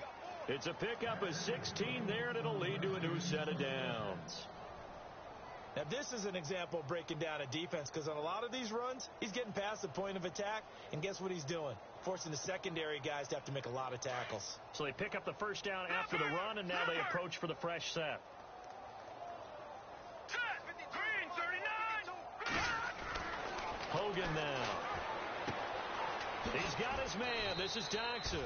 It's a pickup of 16 there, and it'll lead to a new set of downs. Now, this is an example of breaking down a defense, because on a lot of these runs, he's getting past the point of attack, and guess what he's doing? Forcing the secondary guys to have to make a lot of tackles. So they pick up the first down after the run, and now they approach for the fresh set. Green 39. Hogan now. He's got his man. This is Jackson.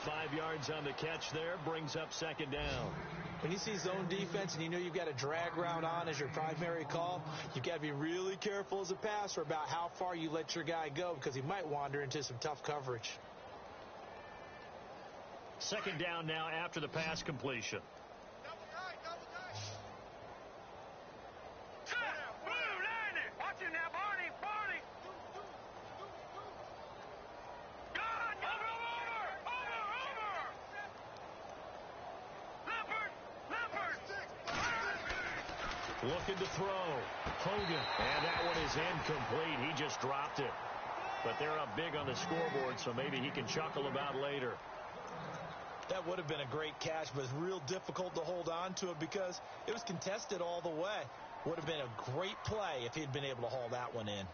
5 yards on the catch there, brings up second down. When you see zone defense and you know you've got a drag route on as your primary call, you've got to be really careful as a passer about how far you let your guy go, because he might wander into some tough coverage. Second down now after the pass completion. Watch him now, Barney. Looking to throw. Hogan. And that one is incomplete. He just dropped it. But they're up big on the scoreboard, so maybe he can chuckle about later. That would have been a great catch, but it's real difficult to hold on to it because it was contested all the way. Would have been a great play if he'd been able to haul that one in.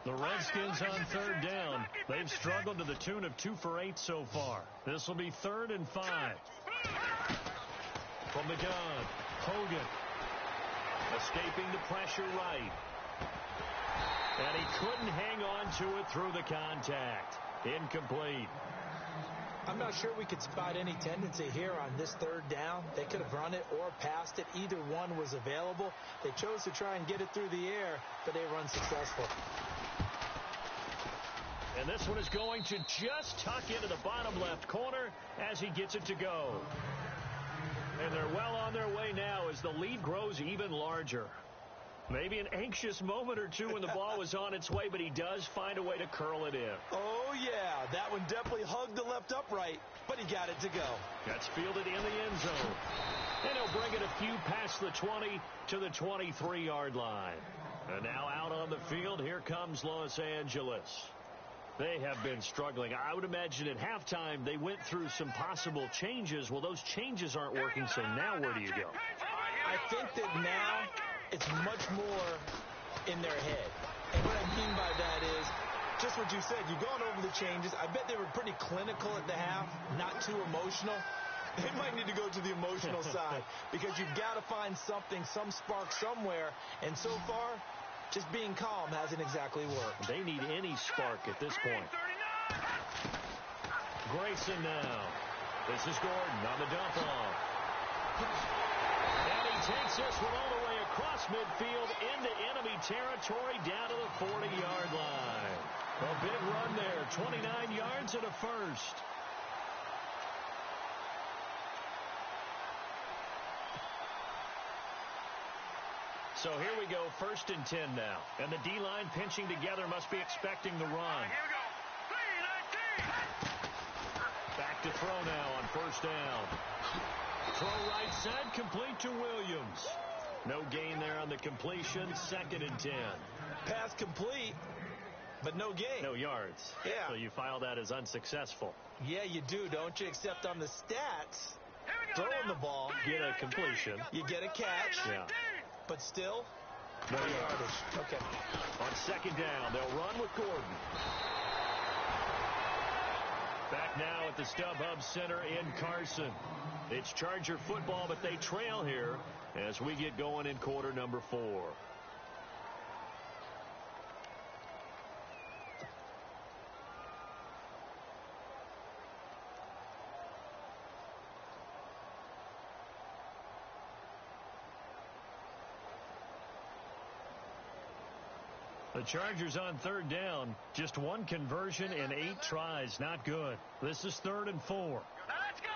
The Redskins on third down. They've struggled to the tune of 2 for 8 so far. This will be 3rd and 5. From the gun, Hogan. Escaping the pressure right. And he couldn't hang on to it through the contact. Incomplete. I'm not sure we could spot any tendency here on this 3rd down. They could have run it or passed it. Either one was available. They chose to try and get it through the air, but they were unsuccessful. And this one is going to just tuck into the bottom left corner as he gets it to go. And they're well on their way now as the lead grows even larger. Maybe an anxious moment or two when the ball was on its way, but he does find a way to curl it in. Oh, yeah. That one definitely hugged the left upright, but he got it to go. That's fielded in the end zone. And he'll bring it a few past the 20 to the 23-yard line. And now out on the field, here comes Los Angeles. They have been struggling. I would imagine at halftime they went through some possible changes. Well, those changes aren't working, so now where do you go? I think that now it's much more in their head. And what I mean by that is just what you said. You've gone over the changes. I bet they were pretty clinical at the half, not too emotional. They might need to go to the emotional side because you've got to find something, some spark somewhere. And so far, just being calm hasn't exactly worked. They need any spark at this point. Grayson now. This is Gordon on the dump off. And he takes this one all the way across midfield into enemy territory down to the 40-yard line. A big run there, 29 yards and a first. So here we go, 1st and 10 now. And the D-line pinching together must be expecting the run. Here we go. 3-19. Back to throw now on 1st down. Throw right side, complete to Williams. No gain there on the completion, 2nd and 10. Pass complete, but no gain. No yards. Yeah. So you file that as unsuccessful. Yeah, you do, don't you? Except on the stats, Here we go throwing now. the ball, Get a completion. you get a catch, Yeah. but still, No no yards. yardage. Okay. On 2nd down, they'll run with Gordon. Back now at the StubHub Center in Carson. It's Charger football, but they trail here as we get going in quarter number 4. The Chargers on 3rd down. Just 1 conversion and 8 tries. Not good. This is 3rd and 4. Now let's go.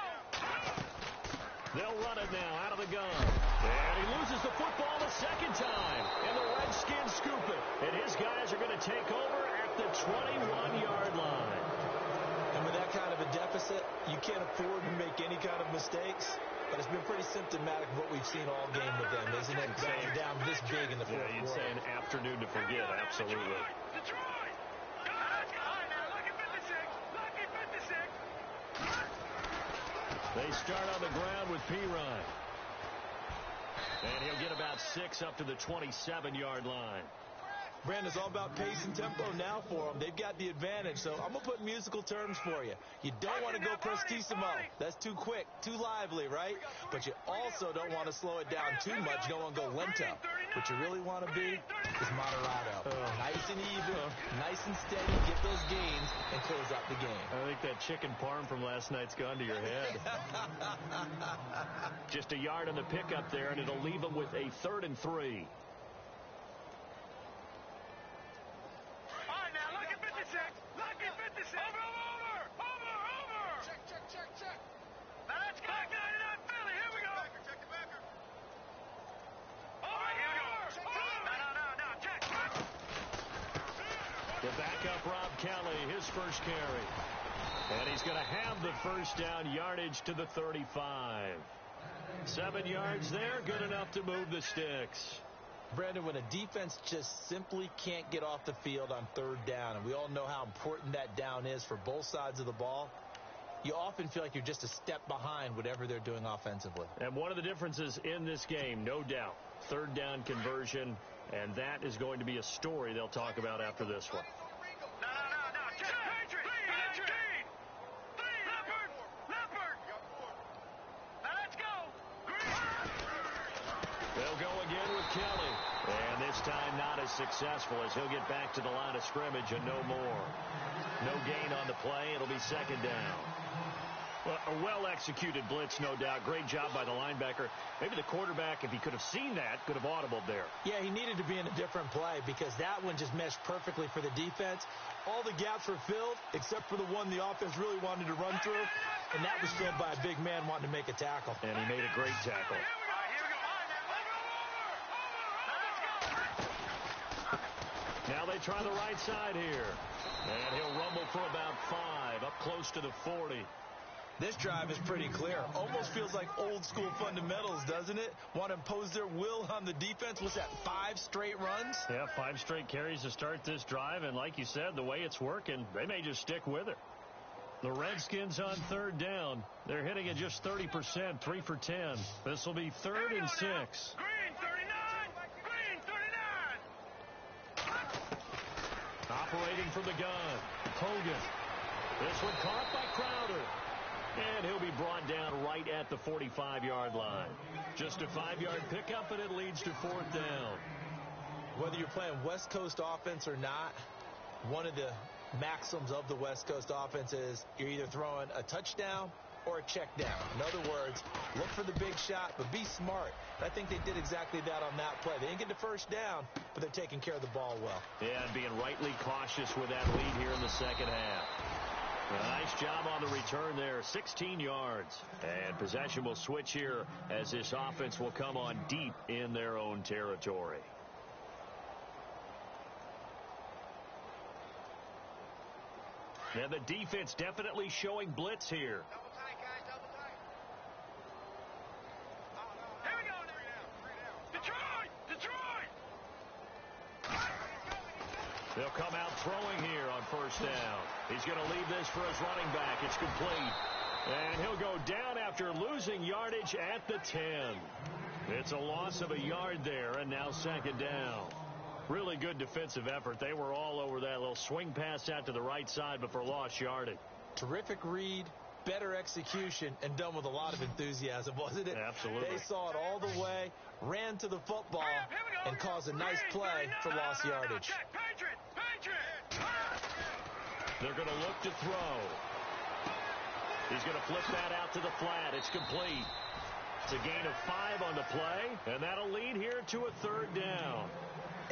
They'll run it now out of the gun. And he loses the football the second time. And the Redskins scoop it. And his guys are going to take over at the 21-yard line. And with that kind of a deficit, you can't afford to make any kind of mistakes. But it's been pretty symptomatic of what we've seen all game with them, isn't it? Down this big in the fourth quarter. You'd say an afternoon to forget, absolutely. Detroit! Lucky 56! Lucky 56! They start on the ground with Pirine. And he'll get about 6 up to the 27-yard line. Brandon, it's all about pace and tempo now for them. They've got the advantage, so I'm going to put musical terms for you. You don't want to go prestissimo. That's too quick, too lively, right? But you also don't want to slow it down too much. You don't want to go lento. What you really want to be is moderato. Nice and even, nice and steady, get those gains, and close out the game. I think that chicken parm from last night's gone to your head. Just a yard on the pickup there, and it'll leave them with a 3rd and 3. Lucky 56! Over! Check. Let's go! Back 99 Philly, here we go! Check it backer. Over! Here we go! No, check! The backup Rob Kelly, his first carry. And he's going to have the first down, yardage to the 35. 7 yards there, good enough to move the sticks. Brandon, when a defense just simply can't get off the field on 3rd down, and we all know how important that down is for both sides of the ball, you often feel like you're just a step behind whatever they're doing offensively. And one of the differences in this game, no doubt, 3rd down conversion, and that is going to be a story they'll talk about after this one. No. Check! Patriot! Leopard! Now let's go! They'll go again with Kelly. And this time not as successful as he'll get back to the line of scrimmage and no more. No gain on the play. It'll be 2nd down. Well, a well-executed blitz, no doubt. Great job by the linebacker. Maybe the quarterback, if he could have seen that, could have audibled there. Yeah, he needed to be in a different play because that one just meshed perfectly for the defense. All the gaps were filled except for the one the offense really wanted to run through, and that was filled by a big man wanting to make a tackle. And he made a great tackle. Now they try the right side here. And he'll rumble for about 5, up close to the 40. This drive is pretty clear. Almost feels like old school fundamentals, doesn't it? Want to impose their will on the defense. What's that, 5 straight runs? Yeah, 5 straight carries to start this drive. And like you said, the way it's working, they may just stick with it. The Redskins on 3rd down. They're hitting at just 30%, 3 for 10. This will be 3rd and 6. Green 39! Operating from the gun, Hogan. This one caught by Crowder. And he'll be brought down right at the 45-yard line. Just a 5-yard pickup, and it leads to 4th down. Whether you're playing West Coast offense or not, one of the maxims of the West Coast offense is you're either throwing a touchdown or a check down. In other words, look for the big shot, but be smart. I think they did exactly that on that play. They didn't get the first down, but they're taking care of the ball well. Yeah, and being rightly cautious with that lead here in the second half. A nice job on the return there, 16 yards. And possession will switch here as this offense will come on deep in their own territory. And the defense definitely showing blitz here. Double tight, guys, double tight. Here we go now. Detroit! They'll come out throwing here on 1st down. He's going to leave this for his running back. It's complete. And he'll go down after losing yardage at the 10. It's a loss of a yard there, and now 2nd down. Really good defensive effort. They were all over that little swing pass out to the right side before lost yardage. Terrific read, better execution, and done with a lot of enthusiasm, wasn't it? Absolutely. They saw it all the way, ran to the football, and caused a nice play for lost yardage. Patriot! They're going to look to throw. He's going to flip that out to the flat. It's complete. It's a gain of 5 on the play, and that'll lead here to a 3rd down.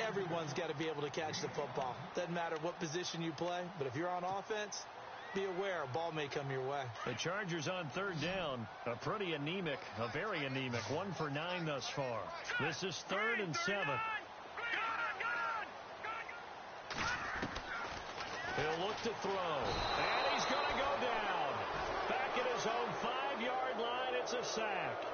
Everyone's got to be able to catch the football. Doesn't matter what position you play, but if you're on offense, be aware, a ball may come your way. The Chargers on third down. A very anemic. 1 for 9 thus far. This is 3rd and 7. He'll look to throw. And he's going to go down. Back at his own 5-yard line. It's a sack.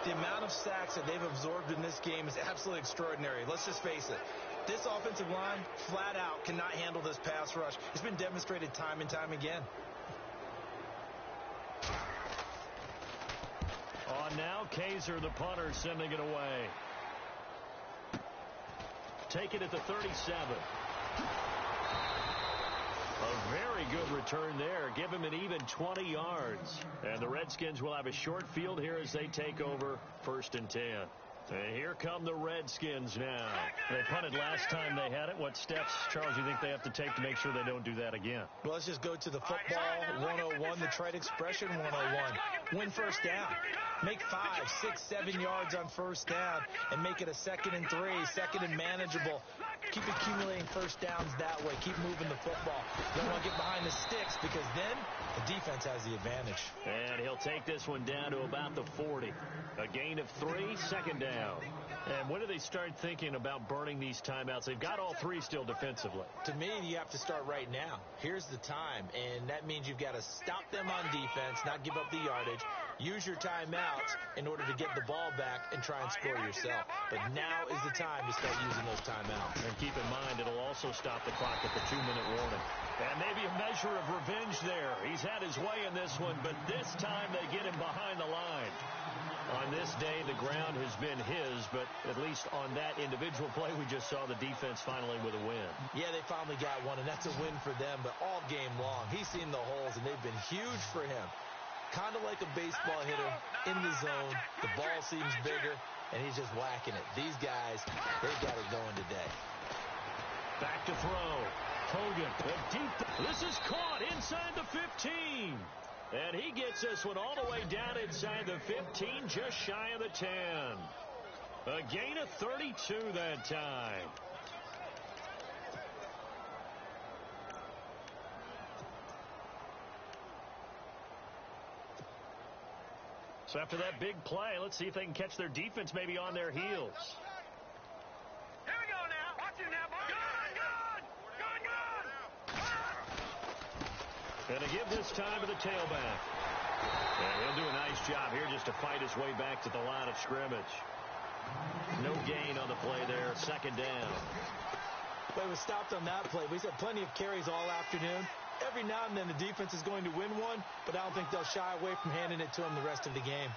The amount of sacks that they've absorbed in this game is absolutely extraordinary. Let's just face it. This offensive line, flat out, cannot handle this pass rush. It's been demonstrated time and time again. On now, Kaiser, the punter, sending it away. Take it at the 37. A very good return there. Give him an even 20 yards. And the Redskins will have a short field here as they take over 1st and 10. And here come the Redskins now. They punted last time they had it. What steps, Charles, you think they have to take to make sure they don't do that again? Well, let's just go to the football 101, the trite expression 101. Win first down. Make 5, 6, 7 yards on first down and make it a 2nd and 3, 2nd and manageable. Keep accumulating first downs that way. Keep moving the football. You don't want to get behind the sticks because then the defense has the advantage. And he'll take this one down to about the 40. A gain of 3, 2nd down. And when do they start thinking about burning these timeouts? They've got all 3 still defensively. To me, you have to start right now. Here's the time, and that means you've got to stop them on defense, not give up the yardage. Use your timeouts in order to get the ball back and try and score yourself. But now is the time to start using those timeouts. And keep in mind, it'll also stop the clock at the 2-minute warning. And maybe a measure of revenge there. He's had his way in this one, but this time they get him behind the line. On this day, the ground has been his, but at least on that individual play, we just saw the defense finally with a win. Yeah, they finally got one, and that's a win for them, but all game long, he's seen the holes, and they've been huge for him. Kind of like a baseball hitter in the zone. The ball seems bigger, and he's just whacking it. These guys, they've got it going today. Back to throw. Hogan, this is caught inside the 15. And he gets this one all the way down inside the 15, just shy of the 10. A gain of 32 that time. So after that big play, let's see if they can catch their defense maybe on their heels. Here we go now. Watch it now, boy. And to give this time to the tailback. And he'll do a nice job here just to fight his way back to the line of scrimmage. No gain on the play there. 2nd down. Well, he was stopped on that play. He's had plenty of carries all afternoon. Every now and then the defense is going to win one, but I don't think they'll shy away from handing it to him the rest of the game.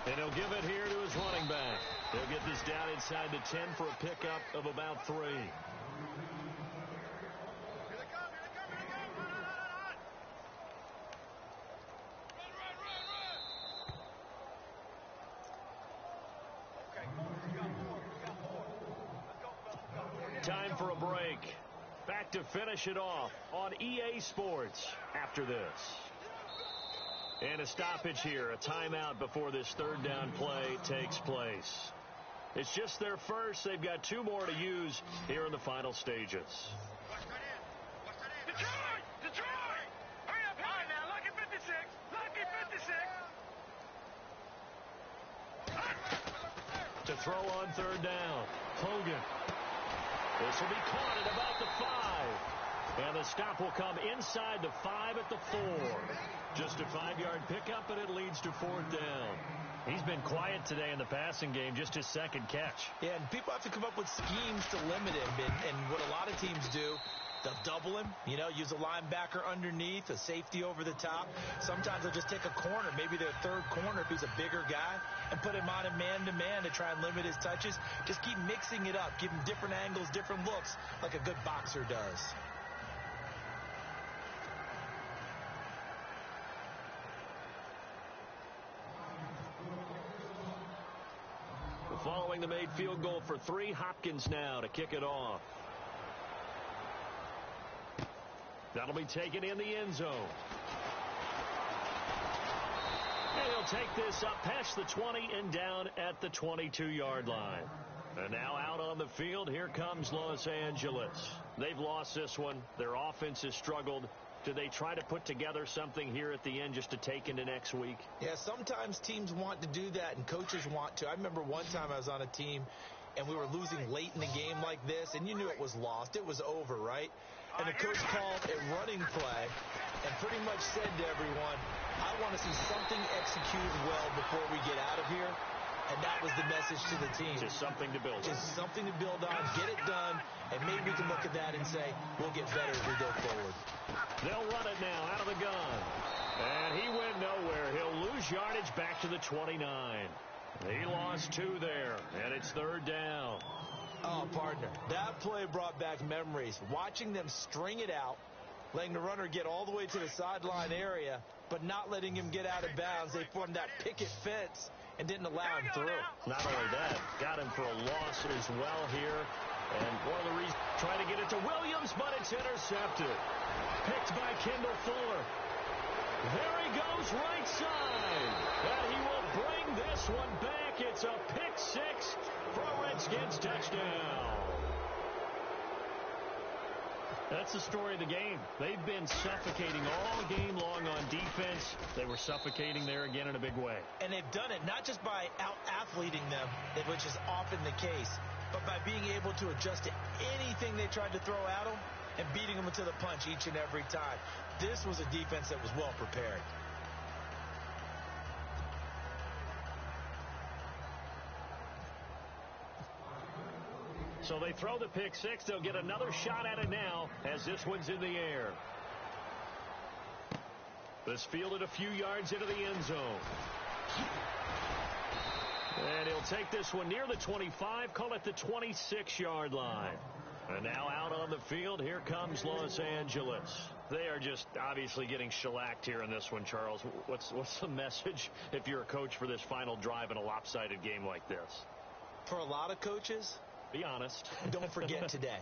And he'll give it here to his running back. He'll get this down inside the 10 for a pickup of about 3. Time for a break. Back to finish it off on EA Sports after this. And a stoppage here, a timeout before this 3rd down play takes place. It's just their first. They've got 2 more to use here in the final stages. Detroit! Detroit! Hurry up, hurry now. Lucky 56. Lucky 56. To throw on 3rd down. Hogan. This will be caught at about the 5. And the stop will come inside the 5 at the 4. Just a 5-yard pickup, and it leads to 4th down. He's been quiet today in the passing game, just his 2nd catch. Yeah, and people have to come up with schemes to limit him. And what a lot of teams do, they'll double him, use a linebacker underneath, a safety over the top. Sometimes they'll just take a corner, maybe their 3rd corner if he's a bigger guy, and put him on a man-to-man to try and limit his touches. Just keep mixing it up, give him different angles, different looks, like a good boxer does. following the made field goal for 3. Hopkins now to kick it off. That'll be taken in the end zone. And he'll take this up past the 20 and down at the 22-yard line. And now out on the field, here comes Los Angeles. They've lost this one. Their offense has struggled. Do they try to put together something here at the end just to take into next week? Yeah, sometimes teams want to do that and coaches want to. I remember one time I was on a team and we were losing late in the game like this, and you knew it was lost. It was over, right? And the coach called a running play and pretty much said to everyone, I want to see something executed well before we get out of here. And that was the message to the team. Just something to build on. Just something to build on, get it done, and maybe we can look at that and say, we'll get better as we go forward. They'll run it now out of the gun. And he went nowhere. He'll lose yardage back to the 29. He lost 2 there, and it's 3rd down. Oh, partner, that play brought back memories. Watching them string it out, letting the runner get all the way to the sideline area, but not letting him get out of bounds. They formed that picket fence and didn't allow him through. Not only that, got him for a loss as well here. And one of the reasons, trying to get it to Williams, but it's intercepted. Picked by Kendall Fuller. There he goes, right side. And he will bring this one back. It's a pick 6 for a Redskins touchdown. That's the story of the game. They've been suffocating all game long on defense. They were suffocating there again in a big way. And they've done it not just by out-athleting them, which is often the case, but by being able to adjust to anything they tried to throw at them and beating them to the punch each and every time. This was a defense that was well prepared. So they throw the pick 6. They'll get another shot at it now as this one's in the air. This fielded a few yards into the end zone. And he'll take this one near the 25, call it the 26-yard line. And now out on the field, here comes Los Angeles. They are just obviously getting shellacked here in this one, Charles. What's the message if you're a coach for this final drive in a lopsided game like this? For a lot of coaches, be honest. Don't forget today.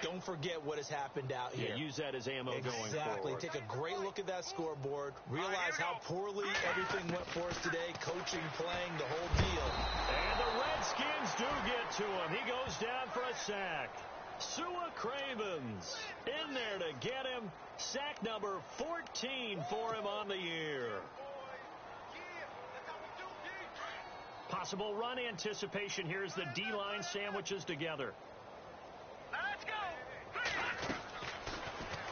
Don't forget what has happened out here. Yeah, use that as ammo going forward. Exactly. Take a great look at that scoreboard. Realize how poorly everything went for us today. Coaching, playing, the whole deal. And the Redskins do get to him. He goes down for a sack. Sua Cravens in there to get him. Sack number 14 for him on the year. Possible run anticipation. Here's the D-line sandwiches together. Let's go.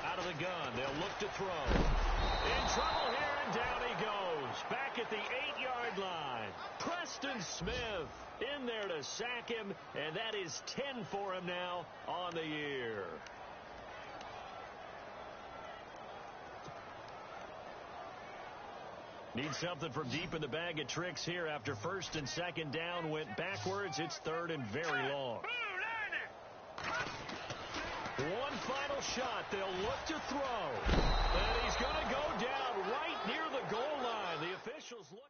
Out of the gun. They'll look to throw. In trouble here, and down he goes. Back at the 8-yard line. Preston Smith in there to sack him, and that is 10 for him now on the year. Need something from deep in the bag of tricks here after 1st and 2nd down went backwards. It's 3rd and very long. One final shot. They'll look to throw. And he's going to go down right near the goal line. The officials look.